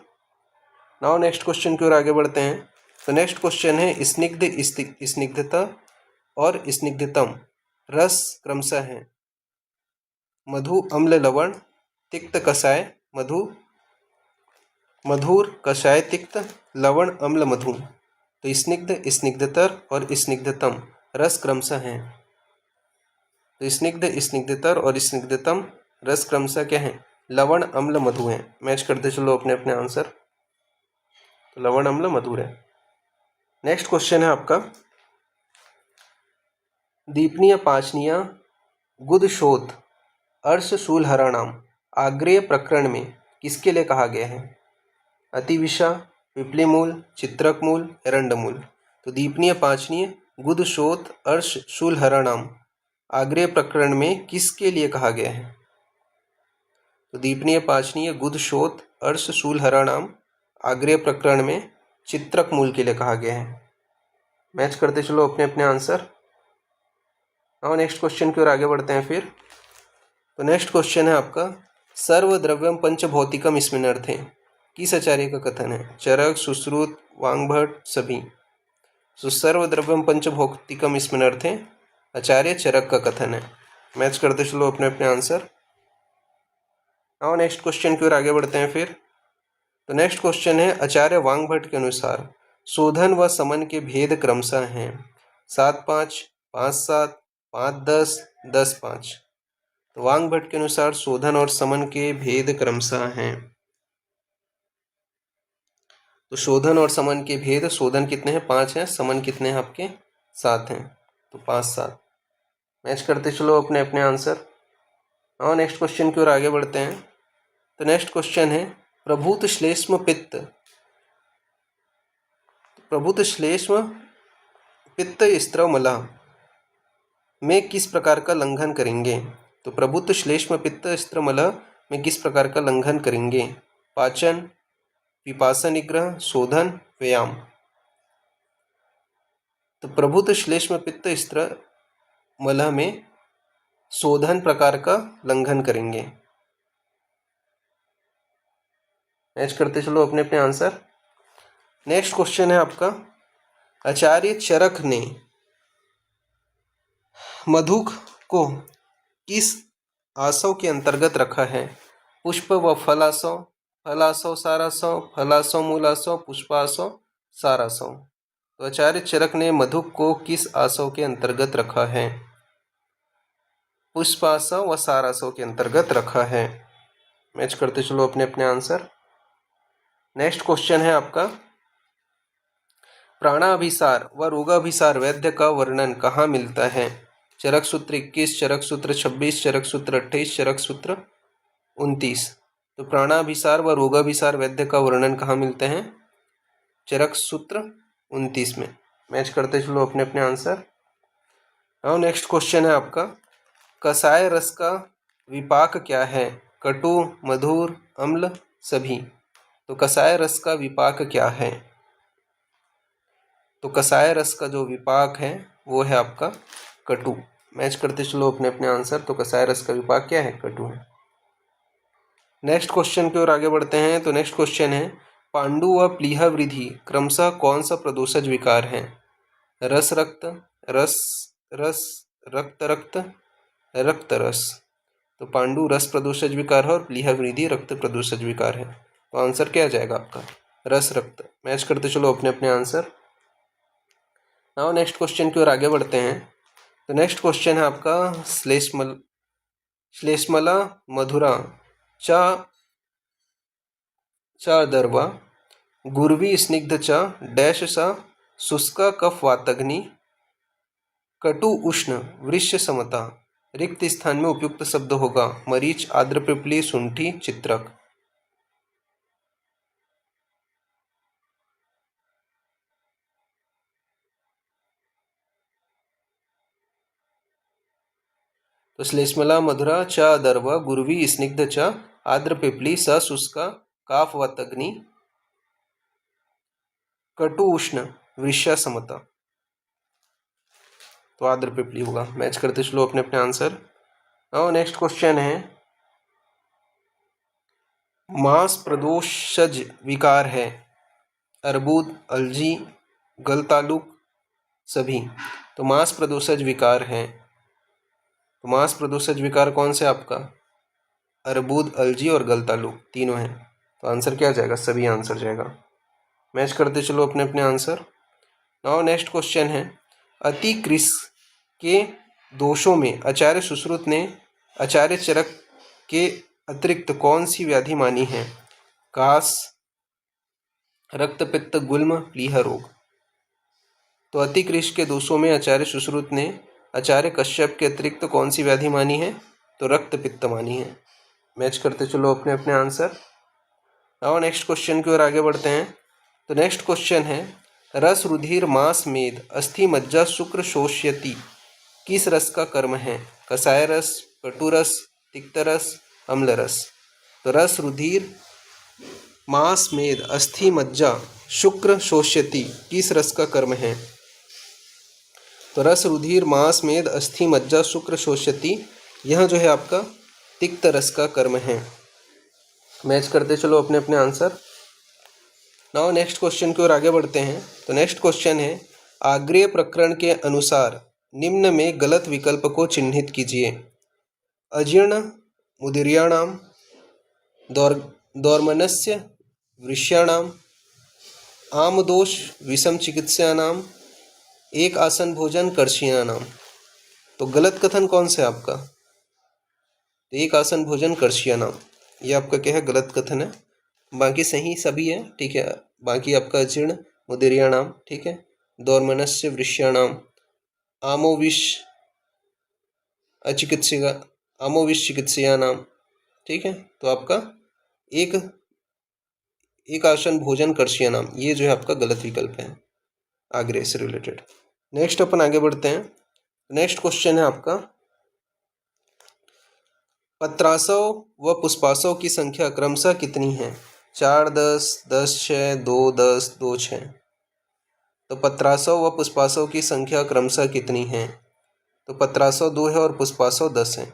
नाउ नेक्स्ट क्वेश्चन की ओर आगे बढ़ते हैं। तो नेक्स्ट क्वेश्चन है स्निग्धता और स्निग्धतम रस क्रमशः है मधु, अम्ल, लवण, तिक्त, कषाय, मधुर, कषाय, तिक्त, लवण, अम्ल, मधु। तो स्निग्ध, स्निग्धतर और स्निग्धतम रस क्रमशः है। तो स्निग्ध, स्निग्धतर और स्निग्धतम रस क्रमशः क्या है? लवण, अम्ल, मधु है। मैच करते चलो अपने अपने आंसर। तो लवण, अम्ल, मधुर है। नेक्स्ट क्वेश्चन है आपका, दीपनीय, पाचनीय, गुदशोथ, अर्श, शूल, हराणाम आग्नेय प्रकरण में किसके लिए कहा गया है? अतिविषा, पिपलीमूल, चित्रकमूल, एरंडमूल। तो दीपनीय, पाचनीय, गुदशोथ, अर्श, शूल, हराणाम आग्नेय प्रकरण में किसके लिए कहा गया है? तो दीपनीय, पाचनीय, गुदशोथ, अर्श, शूल, हराणाम आग्नेय प्रकरण में चित्रकमूल के लिए कहा गया है। मैच करते चलो अपने अपने आंसर। और नेक्स्ट क्वेश्चन की ओर आगे बढ़ते हैं फिर। तो नेक्स्ट क्वेश्चन है आपका, सर्वद्रव्यम पंचभौतिकम स्मिनर्थे किस आचार्य का कथन है? चरक, सुश्रुत, वांगभट्ट, सभी। तो सर्वद्रव्यम पंचभौतिकम स्मिनर्थे आचार्य चरक का कथन है। मैच करते चलो अपने अपने आंसर। और नेक्स्ट क्वेश्चन की ओर आगे बढ़ते हैं फिर। तो नेक्स्ट क्वेश्चन है, आचार्य वांगभट्ट के अनुसार शोधन व समन के भेद क्रमशः हैं 7-5, 5-7, 5-10, 10-5। तो वांगभट्ट के अनुसार शोधन और समन के भेद क्रमशः हैं। तो शोधन और समन के भेद, शोधन कितने हैं? 5 हैं, समन कितने हैं आपके? 7 हैं। तो 5-7। मैच करते चलो अपने अपने आंसर। और नेक्स्ट क्वेश्चन की ओर आगे बढ़ते हैं। तो नेक्स्ट क्वेश्चन है, प्रभूत श्लेष्म पित्त, प्रभूत श्लेष्म पित्त स्त्रव मलः में किस प्रकार का लंघन करेंगे? तो प्रभुत्व श्लेष्म पित्त स्त्र मलः में किस प्रकार का लंघन करेंगे? पाचन, पिपासा निग्रह, शोधन, व्यायाम। तो प्रभुत्व श्लेष्म पित्त स्त्र मलः में शोधन प्रकार का लंघन करेंगे। मैच करते चलो अपने अपने आंसर। नेक्स्ट क्वेश्चन है आपका, आचार्य चरक ने मधुक को किस आसव के अंतर्गत रखा है? पुष्प व फलासव, फलासव सारासव, फलासव मूलासव, पुष्पासव सारासव। तो आचार्य चरक ने मधुक को किस आसव के अंतर्गत रखा है? पुष्पासव व सारासव के अंतर्गत रखा है। मैच करते चलो अपने अपने आंसर। नेक्स्ट क्वेश्चन है आपका, प्राणाभिसार व रोगाभिसार वैद्य का वर्णन कहाँ मिलता है? चरक सूत्र 21, चरक सूत्र 26, चरक सूत्र 28, चरक सूत्र 29। तो प्राणाभिसार व रोगाभिसार वैद्य का वर्णन कहाँ मिलते हैं? चरक सूत्र 29 में। मैच करते चलो अपने अपने आंसर। और नेक्स्ट क्वेश्चन है आपका, कषाय रस का विपाक क्या है? कटु, मधुर, अम्ल, सभी। तो कषाय रस का विपाक क्या है? तो कसाय रस का जो विपाक है वो है आपका कटु। मैच करते चलो अपने अपने आंसर। तो कसाय रस का विपाक क्या है? कटु है। नेक्स्ट क्वेश्चन की ओर आगे बढ़ते हैं। तो नेक्स्ट क्वेश्चन है, पांडु व प्लीहा वृद्धि क्रमशः कौन सा प्रदोषज विकार है? रस रक्त, रस रस, रक्त रक्त, रक्त रस। तो पांडु रस प्रदोषज विकार है और प्लीहा वृद्धि रक्त प्रदोषज विकार है। तो आंसर क्या आ जाएगा आपका? रस रक्त। मैच करते चलो अपने अपने आंसर। नाउ नेक्स्ट क्वेश्चन की ओर आगे बढ़ते हैं। तो नेक्स्ट क्वेश्चन है आपका, श्लेष्मला मधुरा चा दर्वा गुर्वी स्निग्ध चा डैश सा शुष्का कफ वातग्नि कटु उष्ण वृष्य समता। रिक्त स्थान में उपयुक्त शब्द होगा मरीच, आर्द्र पिपली, शुंठी, चित्रक। तो श्लेष्मला मधुरा च दर्व गुर्वी स्निग्ध च आर्द्र पिपली स शुष्का काफ वातग्नि कटु उष्ण वृष्य समता। तो आर्द्र पिपली होगा। मैच करते चलो अपने अपने आंसर। और नेक्स्ट क्वेश्चन है, मांस प्रदोषज विकार है अर्बुद, अलजी, गलतालुक सभी। तो मांस प्रदोषज विकार है। तो मांस प्रदोषज विकार कौन से आपका? अर्बुद, अलजी और गलतालुक तीनों हैं। तो आंसर क्या जाएगा? सभी आंसर जाएगा। मैच करते चलो अपने अपने आंसर। नाउ नेक्स्ट क्वेश्चन है, अति कृष के दोषों में आचार्य सुश्रुत ने आचार्य चरक के अतिरिक्त कौन सी व्याधि मानी है? कास, रक्तपित्त, गुल्म, प्लीहा रोग। तो अति कृष के दोषों में आचार्य सुश्रुत ने आचार्य कश्यप के अतिरिक्त कौन सी व्याधि मानी है? तो रक्तपित्त मानी है। मैच करते चलो अपने अपने आंसर। नाउ नेक्स्ट क्वेश्चन की ओर आगे बढ़ते हैं। तो नेक्स्ट क्वेश्चन है, रस रुधिर मांस मेद अस्थि मज्जा शुक्र शोष्यति किस रस का कर्म है? कसाय रस, कटु रस, तिक्त रस, अम्ल रस। तो रस रुधिर मांस मेद अस्थि मज्जा शुक्र शोष्यति किस रस का कर्म है? तो रस रुधिर मांस मेद अस्थि मज्जा शुक्र शोष्यति, यह जो है आपका तिक्त रस का कर्म है। मैच करते चलो अपने अपने आंसर। नाउ नेक्स्ट क्वेश्चन की ओर आगे बढ़ते हैं। तो नेक्स्ट क्वेश्चन है, आग्रेय प्रकरण के अनुसार निम्न में गलत विकल्प को चिन्हित कीजिए। अजीर्ण मुदिर्याणाम, दौर्मनस्य वृष्याणाम, आमदोष विषम चिकित्सायानाम, एक आसन भोजन कर्षियानाम। तो गलत कथन कौन सा है आपका? तो एक आसन भोजन कर्षियानाम, ये आपका क्या है? गलत कथन है। बाकी सही सभी है, ठीक है। बाकी आपका अजीर्ण मुदिर्याणाम, ठीक है, दौर्मनस्य वृष्याणाम, आमोविष अचिकित्सा, आमोविष चिकित्सायानाम, ठीक है। तो आपका एक आसन भोजन कर्षियानाम, ये जो है आपका गलत विकल्प है आग्रह से रिलेटेड। नेक्स्ट अपन आगे बढ़ते हैं। नेक्स्ट क्वेश्चन है आपका, पत्रासव व पुष्पासव की संख्या क्रमशः कितनी है? 4, 10, 10, 6, 2, 10, 2, 6। तो पत्रासव व पुष्पासव की संख्या क्रमशः कितनी है? तो पत्रासव 2 है और पुष्पासव 10 है।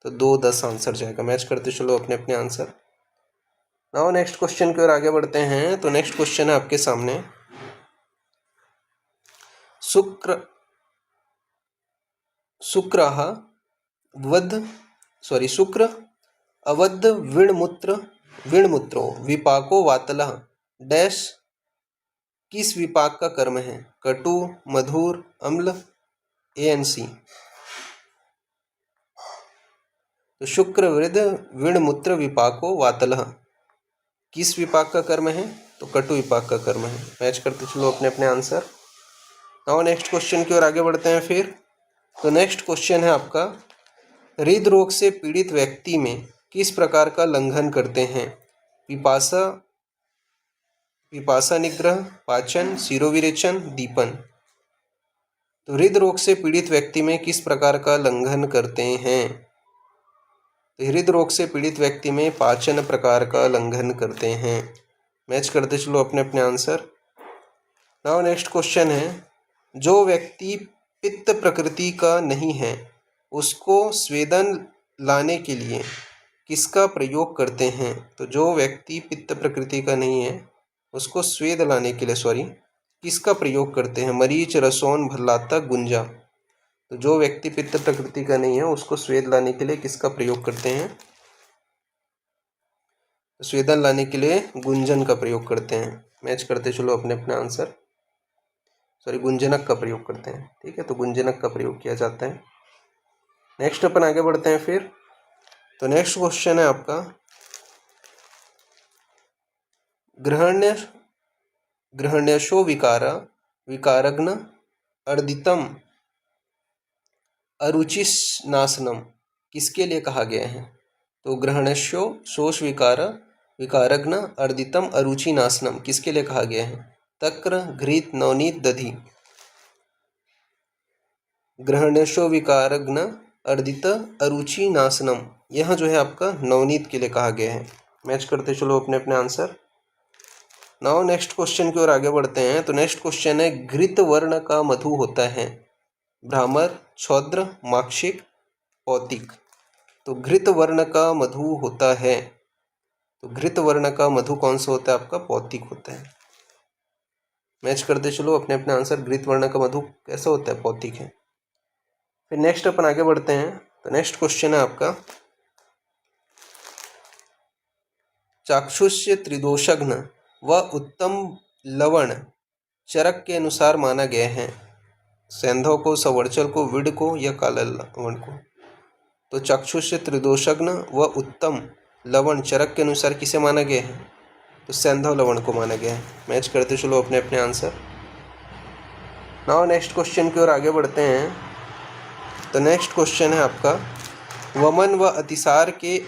तो 2, 10 आंसर जाएगा। मैच करते चलो अपने अपने आंसर। नाउ नेक्स्ट क्वेश्चन की ओर आगे बढ़ते हैं। तो नेक्स्ट क्वेश्चन है आपके सामने, शुक्र अवध विणमूत्रो विपाको वातलः डैश किस विपाक का कर्म है? कटु, मधुर, अम्ल, ANC। तो शुक्र वृद्ध विणमूत्र विपाको वातलः किस विपाक का कर्म है? तो कटु विपाक का कर्म है। मैच करते चलो अपने अपने आंसर। नाउ नेक्स्ट क्वेश्चन की ओर आगे बढ़ते हैं फिर। तो नेक्स्ट क्वेश्चन है आपका, हृदरोग से पीड़ित व्यक्ति में किस प्रकार का लंघन करते हैं? पिपासा निग्रह, पाचन, शिरोविरेचन, दीपन। तो हृदरोग से पीड़ित व्यक्ति में किस प्रकार का लंघन करते हैं? तो हृदरोग से पीड़ित व्यक्ति में पाचन प्रकार का लंघन करते हैं। मैच करते चलो अपने अपने आंसर। नाउ नेक्स्ट क्वेश्चन है, जो व्यक्ति पित्त प्रकृति का नहीं है उसको स्वेदन लाने के लिए किसका प्रयोग करते हैं? तो जो व्यक्ति पित्त प्रकृति का नहीं है उसको स्वेद लाने के लिए किसका प्रयोग करते हैं? मरीच, रसौन, भल्लाता, गुंजा। तो जो व्यक्ति पित्त प्रकृति का नहीं है उसको स्वेद लाने के लिए किसका प्रयोग करते हैं? स्वेदन लाने के लिए गुंजन का प्रयोग करते हैं। मैच करते चलो अपने अपने आंसर। गुंजनक का प्रयोग करते हैं। ठीक है, तो गुंजनक का प्रयोग किया जाता है। नेक्स्ट अपन आगे बढ़ते हैं फिर। तो नेक्स्ट क्वेश्चन है आपका, ग्रहण्यशो विकार विकारग्न अर्दितम अरुचिनाशनम किसके लिए कहा गया है? तो ग्रहणशो शोष विकार विकारग्न अर्दितम अरुचिनाशनम किसके लिए कहा गया है? तक्र, घृत, नवनीत, दधि। ग्रहणशो विकारग्न अर्दित अरुचि नाशनम, यह जो है आपका नवनीत के लिए कहा गया है। मैच करते चलो अपने अपने आंसर। नाउ नेक्स्ट क्वेश्चन की ओर आगे बढ़ते हैं। तो नेक्स्ट क्वेश्चन है, घृत वर्ण का मधु होता है भ्रामर, छौद्र, माक्षिक, पौतिक। तो घृत वर्ण का मधु होता है, तो घृत वर्ण का मधु कौन सा होता है आपका? पौतिक होता है। मैच करते चलो अपने अपने आंसर। घृत वर्ण का मधु कैसा होता है? पौतिक है। फिर नेक्स्ट अपन आगे बढ़ते हैं। तो नेक्स्ट क्वेश्चन है आपका, चाक्षुष्य त्रिदोषघ्न व उत्तम लवण चरक के अनुसार माना गया है। सैंधव को, सवर्चल को, विड को या काला लवण को। तो चाक्षुष्य त्रिदोषघ्न व उत्तम लवण चरक के अनुसार किसे माना गया है? तो सैंधव लवण को माना गया है। मैच करते चलो अपने अपने आंसर। नाउ नेक्स्ट क्वेश्चन की ओर आगे बढ़ते हैं। तो नेक्स्ट क्वेश्चन है आपका, वमन व अतिसार के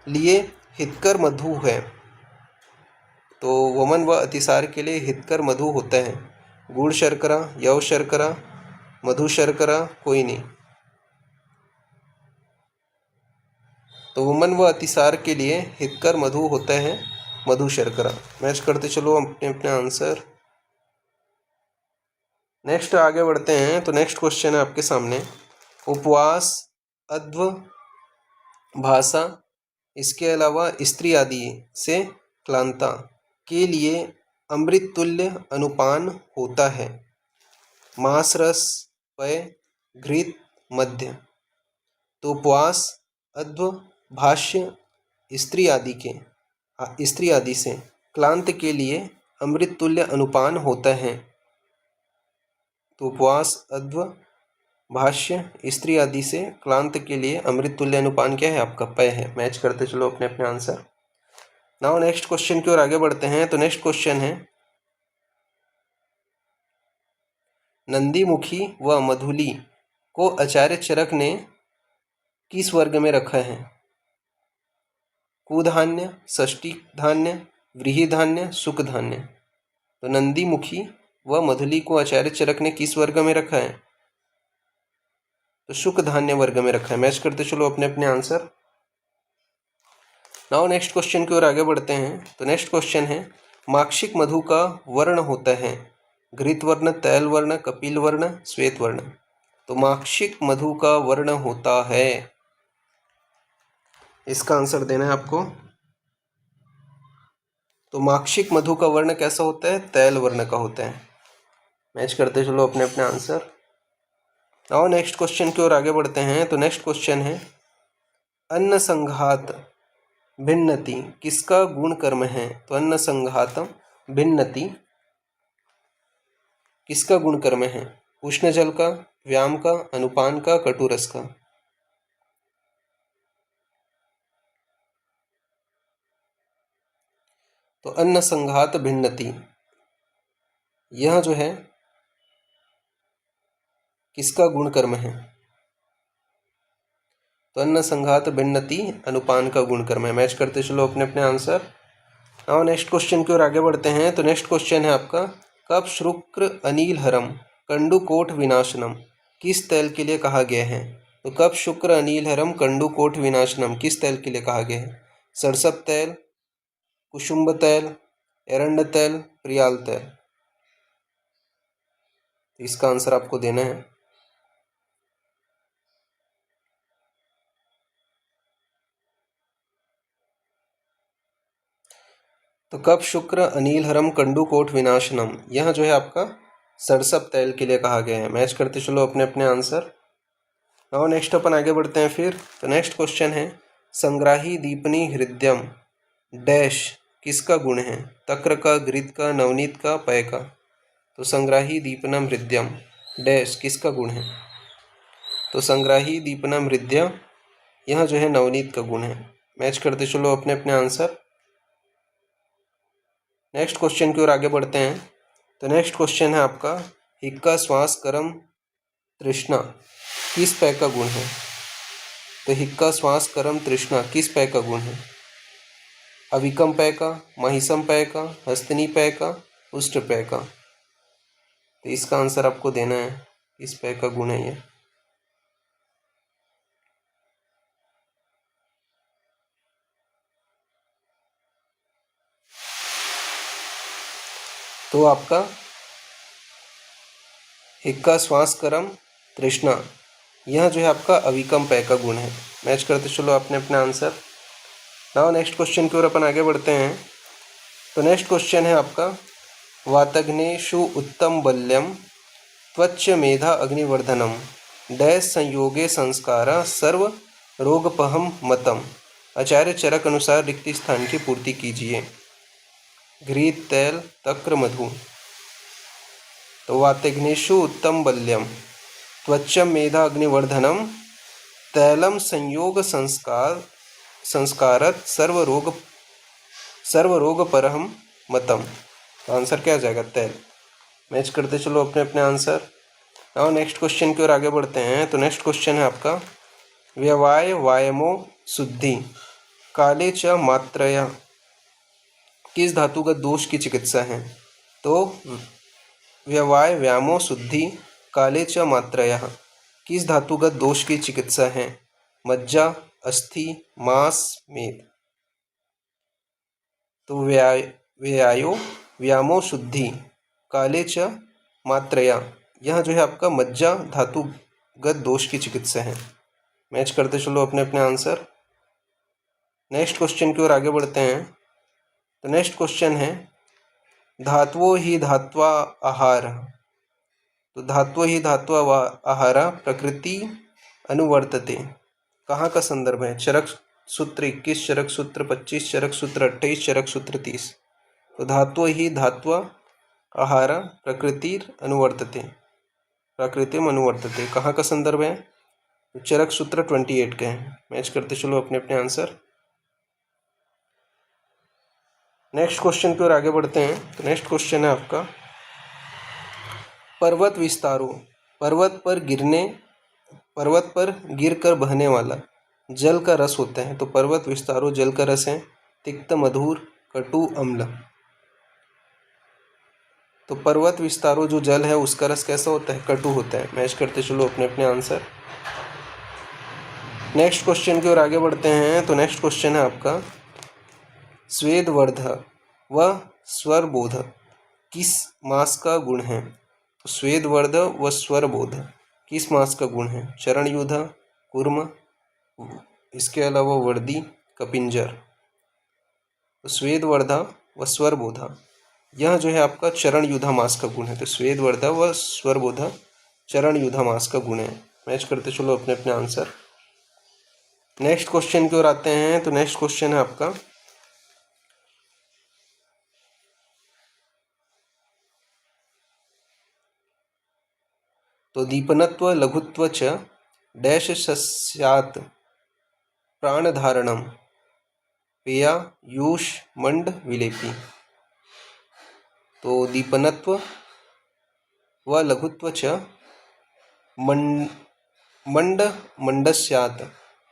लिए हितकर मधु है। तो वमन व अतिसार के लिए हितकर मधु होता है गुड़ शर्करा, यव शर्करा, मधु शर्करा, कोई नहीं। तो वमन व अतिसार के लिए हितकर मधु होता है मधु शर्करा। मैच करते चलो अपने अपने आंसर। नेक्स्ट आगे बढ़ते हैं। तो नेक्स्ट क्वेश्चन है आपके सामने, उपवास, अध्व, भाषा, इसके अलावा स्त्री आदि से क्लांता के लिए अमृत तुल्य अनुपान होता है मांस, रस, पेय, घृत, मध्य। तो उपवास, अध्व, भाष्य, स्त्री आदि से क्लांत के लिए अमृत तुल्य अनुपान होता है। तो उपवास, अध्व, भाष्य, स्त्री आदि से क्लांत के लिए अमृत तुल्य अनुपान क्या है आपका? पेय है। मैच करते चलो अपने अपने आंसर। नाउ नेक्स्ट क्वेश्चन की ओर आगे बढ़ते हैं। तो नेक्स्ट क्वेश्चन है, नंदीमुखी व मधुली को आचार्य चरक ने किस वर्ग में रखा है? कुधान्य, षष्ठी धान्य, व्रीहि धान्य, सुख धान्य। तो नंदीमुखी व मधुली को आचार्य चरक ने किस वर्ग में रखा है? तो सुख धान्य वर्ग में रखा है। मैच करते चलो अपने अपने आंसर। नाउ नेक्स्ट क्वेश्चन की ओर आगे बढ़ते हैं। तो नेक्स्ट क्वेश्चन है, माक्षिक मधु का वर्ण होता है घृत वर्ण, तैल वर्ण, कपिल वर्ण, श्वेत वर्ण। तो माक्षिक मधु का वर्ण होता है, इसका आंसर देना है आपको। तो माक्षिक मधु का वर्ण कैसा होता है? तैल वर्ण का होता है। मैच करते चलो अपने अपने आंसर। और नेक्स्ट क्वेश्चन की ओर आगे बढ़ते हैं। तो नेक्स्ट क्वेश्चन है, अन्न संघात भिन्नति किसका गुण कर्म है? तो अन्न संघातम भिन्नति किसका गुण कर्म है? उष्ण जल का, व्याम का, अनुपान का, कटुरस का। तो अन्न संघात भिन्नति यह जो है किसका गुण कर्म है? तो अन्न संघात भिन्नति अनुपान का गुण कर्म है। मैच करते चलो अपने अपने आंसर। और नेक्स्ट क्वेश्चन की ओर आगे बढ़ते हैं। तो नेक्स्ट क्वेश्चन है आपका, कप शुक्र अनिल हरम कंडुकोट विनाशनम किस तैल के लिए कहा गया है? तो कप शुक्र अनिल हरम कंडुकोट विनाशनम किस तैल के लिए कहा गया है? सरसप तैल, कुसुम्ब तैल, एरंड तैल, प्रियाल तैल। इसका आंसर आपको देना है। तो कप शुक्र अनिलहरम कंडुकोट विनाशनम, यह जो है आपका सरसप तैल के लिए कहा गया है। मैच करते चलो अपने अपने आंसर। नाउ नेक्स्ट अपन आगे बढ़ते हैं फिर। तो नेक्स्ट क्वेश्चन है, संग्राही दीपनी हृदयम डैश किसका गुण है? तक्र का, घृत का, नवनीत का, पय का। तो संग्राही दीपनम हृदयम डैश किसका गुण है? तो संग्राही दीपनम हृदय, यह जो है नवनीत का गुण है। मैच करते चलो अपने अपने आंसर। नेक्स्ट क्वेश्चन की ओर आगे बढ़ते हैं। तो नेक्स्ट क्वेश्चन है आपका, हिक्का श्वास करम तृष्णा किस पेय का गुण है? तो हिक्का श्वास करम तृष्णा किस पेय का गुण है? अविकम पेय का, महिसम पेय का, हस्तनी पेय का, उष्ट पेय का। तो इसका आंसर आपको देना है, इस पेय का गुण है ये। तो आपका हिक्का श्वास करम तृष्णा, यह जो है आपका अविकम पेय का गुण है। मैच करते चलो अपने अपने आंसर। नाउ नेक्स्ट क्वेश्चन की ओर अपन आगे बढ़ते हैं। तो नेक्स्ट क्वेश्चन है आपका, वातग्नेषु उत्तम बल्यम त्वच्च मेधा अग्निवर्धनम डैश संयोगे संस्कारा सर्व रोगपहम मतम। आचार्य चरक अनुसार रिक्त स्थान की पूर्ति कीजिए। घृत, तैल, तक्र, मधु। तो वातग्नेषु उत्तम बल्यम त्वच्चम मेधा अग्निवर्धनम तैलम संयोग संस्कारत सर्वरोगपरहम मतम। तो आंसर क्या आ जाएगा? तैल। मैच करते चलो अपने अपने आंसर। नाउ नेक्स्ट क्वेश्चन की ओर आगे बढ़ते हैं। तो नेक्स्ट क्वेश्चन है आपका, व्यवाय वायमो शुद्धि काले च मात्रया किस धातुगत दोष की चिकित्सा है? तो व्यवाय व्यामो शुद्धि काले च मात्रया किस धातुगत दोष की चिकित्सा है? मज्जा, अस्थि, मांस, मेद। तो व्यायो व्यामो शुद्धि काले च मात्रया, यह जो है आपका मज्जा धातुगत दोष की चिकित्सा है। मैच करते चलो अपने अपने आंसर। नेक्स्ट क्वेश्चन की ओर आगे बढ़ते हैं। तो नेक्स्ट क्वेश्चन है, धात्वो ही धात्वा आहार। तो धात्वो ही धात्वा आहार प्रकृति अनुवर्तते, कहाँ का संदर्भ है? चरक सूत्र 21, चरक सूत्र 25, चरक सूत्र 28, चरक सूत्र 30। तो धात्वो ही धात्वा आहार प्रकृति अनुवर्तते, प्रकृतिम अनुवर्तते, कहाँ का संदर्भ है? तो चरक सूत्र 28 के हैं। मैच करते चलो अपने अपने आंसर। नेक्स्ट क्वेश्चन की ओर आगे बढ़ते हैं। तो नेक्स्ट क्वेश्चन है आपका, पर्वत विस्तारो पर्वत पर गिर कर बहने वाला जल का रस होता है। तो पर्वत विस्तारो जल का रस है, तिक्त, मधुर, कटु, अम्ल। तो पर्वत विस्तारो जो जल है उसका रस कैसा होता है? कटु होता है। मैच करते चलो अपने अपने आंसर। नेक्स्ट क्वेश्चन की ओर आगे बढ़ते हैं। तो नेक्स्ट क्वेश्चन है आपका, स्वेदवर्ध व स्वरबोध किस मास का गुण है? तो स्वेदवर्ध व स्वरबोध किस मास का गुण है? चरण युधा, कूर्म, इसके अलावा वर्दी, कपिंजर। तो स्वेदवर्धा व स्वरबोधा, यह जो है आपका चरण युधा मास का गुण है। तो स्वेदवर्धा व स्वरबोधा चरण युधा मास का गुण है। मैच करते चलो अपने अपने आंसर। नेक्स्ट क्वेश्चन की ओर आते हैं। तो नेक्स्ट क्वेश्चन है आपका, तो दीपनत्व लघुत्व च डैश स्यात् प्राणधारणम पेया यूष मंड विलेपी। तो दीपनत्व व लघुत्व च मंड स्यात्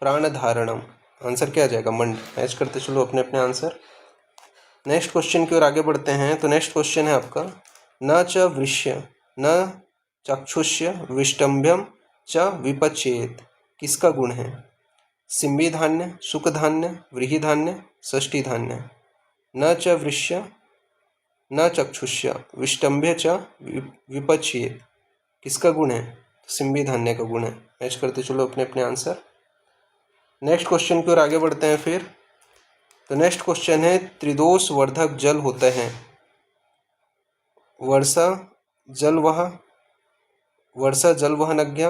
प्राणधारणम, आंसर क्या आ जाएगा? मंड। मैच करते चलो अपने अपने आंसर। नेक्स्ट क्वेश्चन की ओर आगे बढ़ते हैं। तो नेक्स्ट क्वेश्चन है आपका, न च वृष्य न चक्षुष्य विष्टम्भ्यम च विपचेत किसका गुण है? सिंबी धान्य, सुख धान्य, व्रीहि धान्य, षष्ठी धान्य। न च वृष्य न चक्षुष्य विष्टम्भ्य च विपच्येत, किसका गुण है? सिंबिधान्य का गुण है। मैच करते चलो अपने अपने आंसर। नेक्स्ट क्वेश्चन की ओर आगे बढ़ते हैं फिर। तो नेक्स्ट क्वेश्चन है त्रिदोष वर्धक जल होते हैं वर्षा जलवहनज्ञ,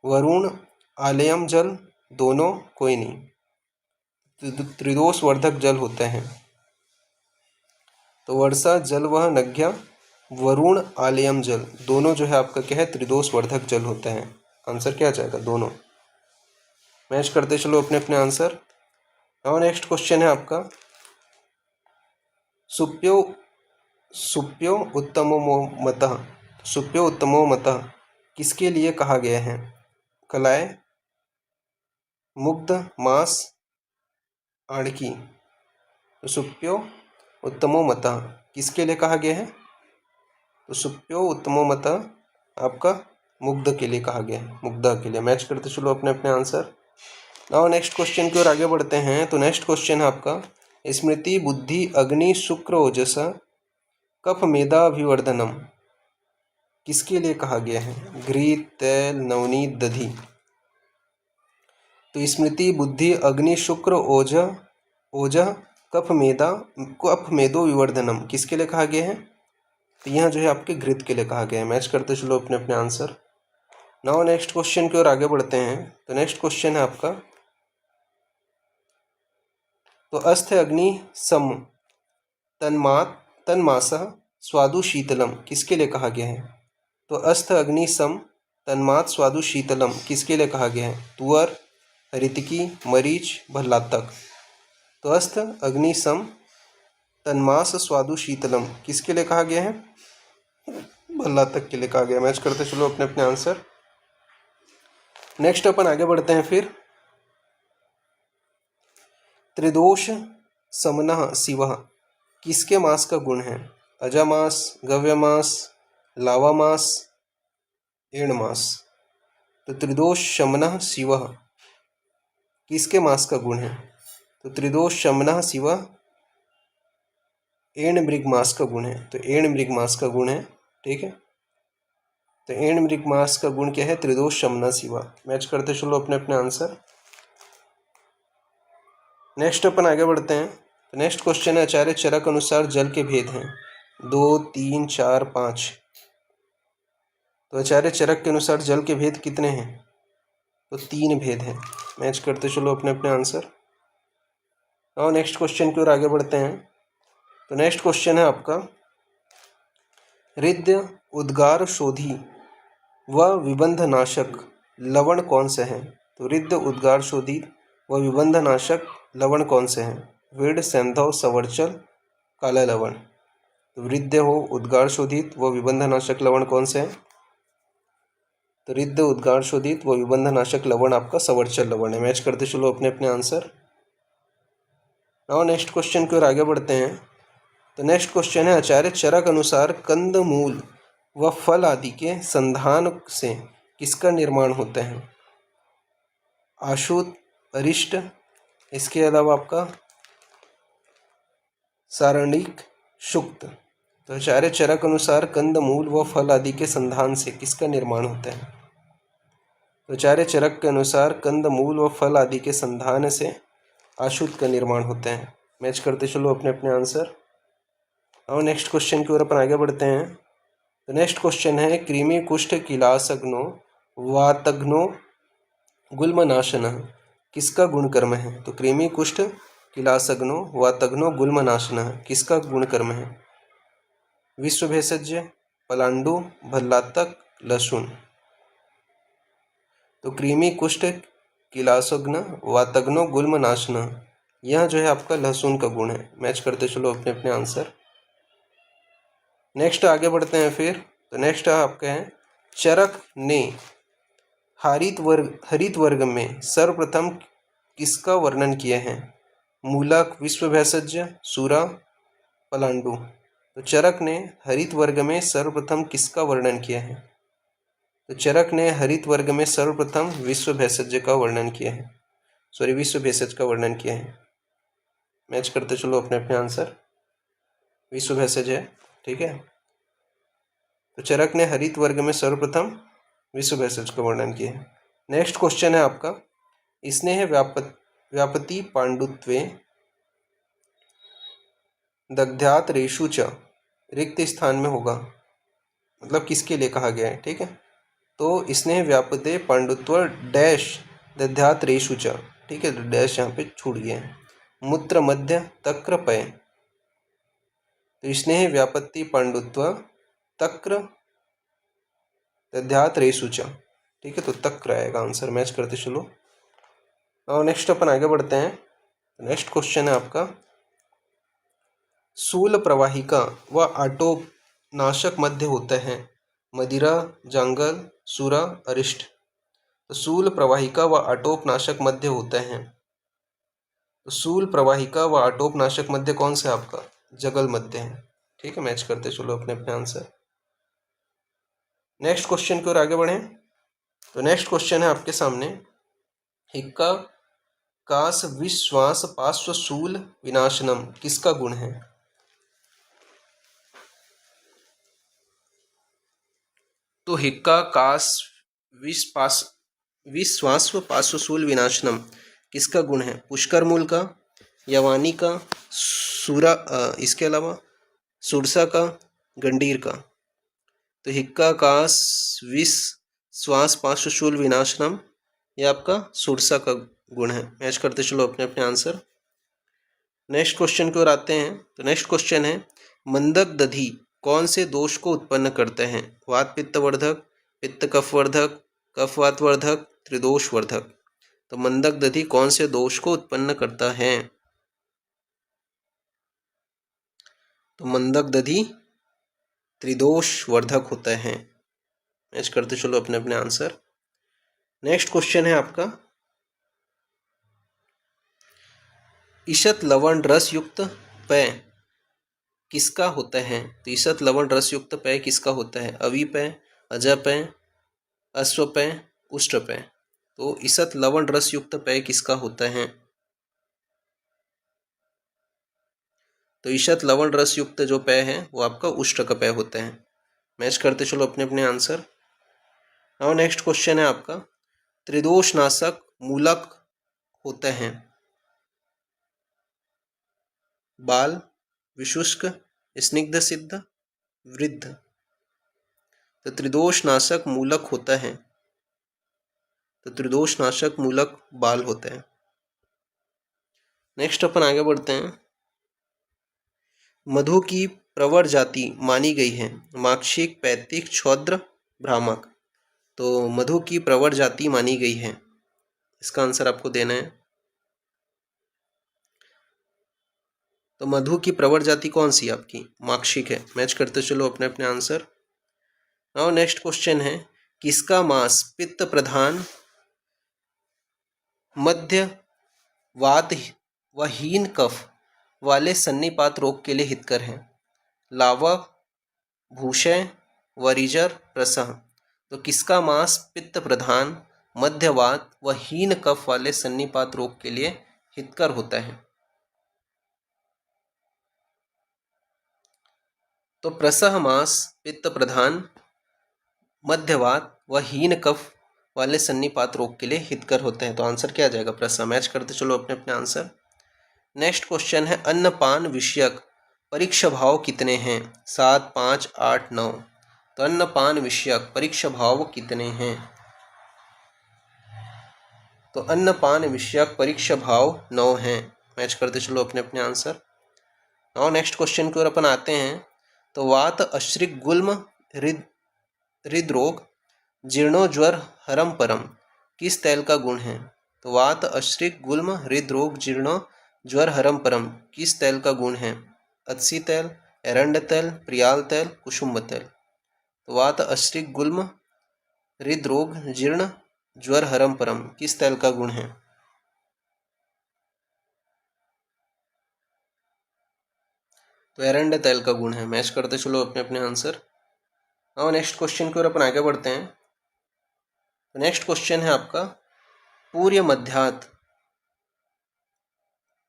वरुण आलयम जल, दोनों, कोई नहीं। त्रिदोष वर्धक जल होते हैं तो वर्षा जलवहनज्ञ, वरुण आलयम जल, दोनों जो है आपका क्या है? त्रिदोष वर्धक जल होते हैं। आंसर क्या आ जाएगा? दोनों। मैच करते चलो अपने अपने आंसर। और नेक्स्ट क्वेश्चन है आपका सुप्यो उत्तमो मतः किसके लिए कहा गया है? कलाय, मुग्ध, मास, आड़की। तो सुप्यो उत्तमो मतः किसके लिए कहा गया है? तो सुप्यो उत्तमो मतः आपका मुग्ध के लिए कहा गया है, मुग्धा के लिए। मैच करते चलो अपने अपने आंसर। नाउ नेक्स्ट क्वेश्चन की ओर आगे बढ़ते हैं। तो नेक्स्ट क्वेश्चन है आपका स्मृति बुद्धि अग्नि शुक्र ओजस कफ मेधाभिवर्धनम किसके लिए कहा गया है? घृत, तेल, नवनीत, दधि। तो स्मृति बुद्धि अग्नि शुक्र ओज कफ मेदो विवर्धनम किसके लिए कहा गया है? तो यहाँ जो है आपके घृत के लिए कहा गया है। मैच करते चलो अपने अपने आंसर। नाउ नेक्स्ट क्वेश्चन की ओर आगे बढ़ते हैं। तो नेक्स्ट क्वेश्चन है आपका तो अस्थ अग्नि सम तन्मासः स्वादु शीतलम किसके लिए कहा गया है? तो अस्थ अग्नि सम तन्मात स्वादु शीतलम किसके लिए कहा गया है? तुअर, ऋतिकी, मरीच, भल्लातक। तो अस्थ अग्नि सम तन्मास स्वादु शीतलम किसके लिए कहा गया है? भल्लातक के लिए कहा गया। मैच करते चलो अपने अपने आंसर। नेक्स्ट अपन आगे बढ़ते हैं फिर। त्रिदोष समनः शिवः किसके मास का गुण है? अजामास, गव्यमास, लावामास, एणमास। तो त्रिदोष शमनः शिवः किसके मास का गुण है? तो त्रिदोष शमनः शिवः एण मृग मास का गुण है। तो एण मृग मास का गुण है, ठीक है। तो एण मृग मास का गुण क्या है? त्रिदोष शमनः शिवः। मैच करते चलो अपने अपने आंसर। नेक्स्ट अपन आगे बढ़ते हैं। तो नेक्स्ट क्वेश्चन है आचार्य चरक अनुसार जल के भेद हैं 2, 3, 4, 5। तो आचार्य चरक के अनुसार जल के भेद कितने हैं? तो 3 भेद हैं। मैच करते चलो अपने अपने आंसर। और नेक्स्ट क्वेश्चन की ओर आगे बढ़ते हैं। तो नेक्स्ट क्वेश्चन है आपका रिद्ध उद्गार शोधी व विबंधनाशक लवण कौन से हैं? तो रिद्ध उद्गार शोधी व विबंधनाशक लवण कौन से हैं? विड, सेंधव, सवर्चल, काला लवण। तो रिद्ध हो उद्गार शोधित व विबंधनाशक लवण कौन से हैं? तो रिद्ध उद्गार शोधित व विबंधनाशक लवण आपका सवर्चल लवण है। मैच करते चलो अपने अपने आंसर। और नेक्स्ट क्वेश्चन की ओर आगे बढ़ते हैं। तो नेक्स्ट क्वेश्चन है आचार्य चरक अनुसार कंद मूल व फल आदि के संधान से किसका निर्माण होता है? आशुत, अरिष्ट, इसके अलावा आपका सारणिक, शुक्त। तो आचार्य चरक अनुसार कंद मूल व फल आदि के संधान से किसका निर्माण होता है? तो आचार्य चरक के अनुसार कंद मूल व फल आदि के संधान से आशुत का निर्माण होता है। मैच करते चलो अपने अपने आंसर। और नेक्स्ट क्वेश्चन की ओर अपन आगे बढ़ते हैं। तो नेक्स्ट क्वेश्चन है कृमि कुष्ठ किलासग्नो वातघ्नो गुल्मनाशन किसका गुणकर्म है? तो कृमि कुष्ठ किलासग्नो वातघ्नो गुल्मनाशन किसका गुणकर्म है? विश्व भेषज, पलांडु, भल्लातक, लहसुन। तो कृमि कुष्ठ किलासग्न वातघ्नो गुल्मनाशन यह जो है आपका लहसुन का गुण है। मैच करते चलो अपने अपने आंसर। नेक्स्ट आगे बढ़ते हैं फिर। तो नेक्स्ट आपका है चरक ने हरित वर्ग में सर्वप्रथम किसका वर्णन किया है? मूलक, विश्व भेषज, सूरा, पलांडु। तो चरक ने हरित वर्ग में सर्वप्रथम किसका वर्णन किया है? तो चरक ने हरित वर्ग में सर्वप्रथम विश्व भेषज का वर्णन किया है, विश्व भेषज का वर्णन किया है। मैच करते चलो अपने अपने आंसर। विश्व भेषज है, ठीक है। तो चरक ने हरित वर्ग में सर्वप्रथम विश्व भेषज का वर्णन किया है। नेक्स्ट क्वेश्चन है आपका, स्नेह व्यापति पांडुत्वे दग्ध्यात रेषु च रिक्त स्थान में होगा, मतलब किसके लिए कहा गया है, ठीक है। तो स्नेह व्यापते पांडुत्व डैश दध्यात रेषु च, ठीक है, तो डैश यहाँ पे छूट गया है। मूत्र मध्य तक्र पय, तो स्नेह व्यापत्ति पांडुत्व तक्र दध्यात रेषु च, ठीक है, तो तक्र आएगा आंसर। मैच करते चलो। और नेक्स्ट अपन आगे बढ़ते हैं। नेक्स्ट क्वेश्चन है आपका, शूल प्रवाहिका व आटोप नाशक मध्य होते हैं, मदिरा, जंगल, सूरा, अरिष्ट। तो शूल प्रवाहिका व आटोप नाशक मध्य होते हैं, तो शूल प्रवाहिका व आटोप नाशक मध्य कौन सा है आपका, जगल मध्य है, ठीक है। मैच करते चलो अपने अपने आंसर। नेक्स्ट क्वेश्चन की ओर आगे बढ़ें। तो नेक्स्ट क्वेश्चन है आपके सामने, हिक्का कास विश्वास पार्श्व शूल विनाशनम किसका गुण है। तो हिक्का कास विश्वास्व पार्श्वशूल विनाशनम किसका गुण है, पुष्कर मूल का, यवानी का, इसके अलावा सुरसा का, गंडीर का। तो हिक्का कास विश्वास पार्श्वशूल विनाशनम ये आपका सुरसा का गुण है। मैच करते चलो अपने अपने आंसर। नेक्स्ट क्वेश्चन की ओर आते हैं। तो नेक्स्ट क्वेश्चन है, मंदक दधि कौन से दोष को उत्पन्न करते हैं, वात पित्तवर्धक, पित्त कफवर्धक, कफवातवर्धक, त्रिदोषवर्धक। तो मंदक दधि कौन से दोष को उत्पन्न करता है, तो मंदक दधि त्रिदोषवर्धक होता है। मैच करते चलो अपने अपने आंसर। नेक्स्ट क्वेश्चन है आपका, ईशत लवण रस युक्त पेय किसका होता है। तो ईशत लवण रस युक्त पेय किसका होता है, अविपेय, अजपेय, अश्वपेय, उष्टपेय। तो ईशत लवण रस युक्त पेय किसका होता है, तो ईशत लवण रस युक्त जो पेय है वो आपका उष्ट का पेय होता है। मैच करते चलो अपने अपने आंसर। और नेक्स्ट क्वेश्चन है आपका, त्रिदोषनाशक मूलक होते हैं, बाल, विशुष्क, स्निग्ध सिद्ध, वृद्ध। तो त्रिदोषनाशक मूलक होता है, तो त्रिदोषनाशक मूलक बाल होता है। नेक्स्ट अपन आगे बढ़ते हैं। मधु की प्रवर जाति मानी गई है, माक्षिक, पैतृक, क्षौद्र, भ्रामक। तो मधु की प्रवर जाति मानी गई है, इसका आंसर आपको देना है। तो मधु की प्रवर जाति कौन सी आपकी, माक्षिक है। मैच करते चलो अपने अपने आंसर। नाउ नेक्स्ट क्वेश्चन है, किसका मास पित्त प्रधान, मध्य वात व हीन कफ वाले सन्निपात रोग के लिए हितकर है, लावक, भूषय, वरिजर, प्रसह। तो किसका मांस पित्त प्रधान, मध्यवात व हीन कफ वाले सन्निपात रोग के लिए हितकर होता है। तो प्रसह मांस पित्त प्रधान, मध्यवात व हीन कफ वाले सन्निपात रोग के लिए हितकर होते हैं। तो आंसर क्या आ जाएगा, प्रसह। मैच करते चलो अपने अपने आंसर। नेक्स्ट क्वेश्चन है, अन्नपान विषयक परीक्षा भाव कितने हैं, 7, 5, 8, 9। तो अन्नपान विषयक परीक्षा भाव कितने हैं, तो अन्नपान विषयक परीक्षा भाव 9 हैं। मैच करते चलो अपने अपने आंसर। नाउ नेक्स्ट क्वेश्चन की ओर अपन आते हैं। तो वात, अश्रिक, गुल्म, हृदरोग, जीर्णो, ज्वर, हरम परम किस तैल का गुण है। तो वात, अश्रिक, गुल्म, हृदरोग, जीर्णो, ज्वर, हरम परम किस तैल का गुण है, अत्सी तैल, एरंड तैल, प्रियाल तैल, कुसुम्ब तैल। तो वात, अश्रिक, गुल्म, हृदरोग, जीर्ण, ज्वर, हरम परम किस तैल का गुण है, तो एरंड तैल का गुण है। मैच करते चलो अपने अपने आंसर। और नेक्स्ट क्वेश्चन की ओर अपन आगे बढ़ते हैं। तो नेक्स्ट क्वेश्चन है आपका, पूर्य मध्यात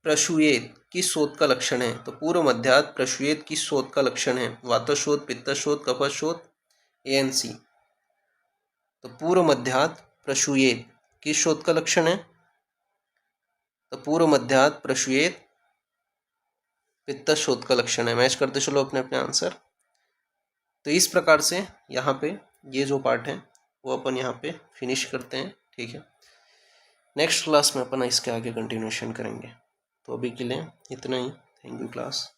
प्रसूयेत किस शोथ का लक्षण है? तो पूर्व मध्यात प्रसूयेत किस शोथ का लक्षण है? वातशोथ, पित्तशोथ, कफशोथ, ANC। तो पूर्व मध्यात प्रसूयेत किस शोथ का लक्षण है? तो पूर्व मध्यात प्रसूयेत पित्तशोथ का लक्षण है। मैच करते चलो अपने अपने आंसर। तो इस प्रकार से यहाँ पे ये जो पार्ट है वो अपन यहाँ पे फिनिश करते हैं, ठीक है। नेक्स्ट क्लास में अपन इसके आगे कंटिन्यूएशन करेंगे। तो अभी के लिए इतना ही। Thank you class.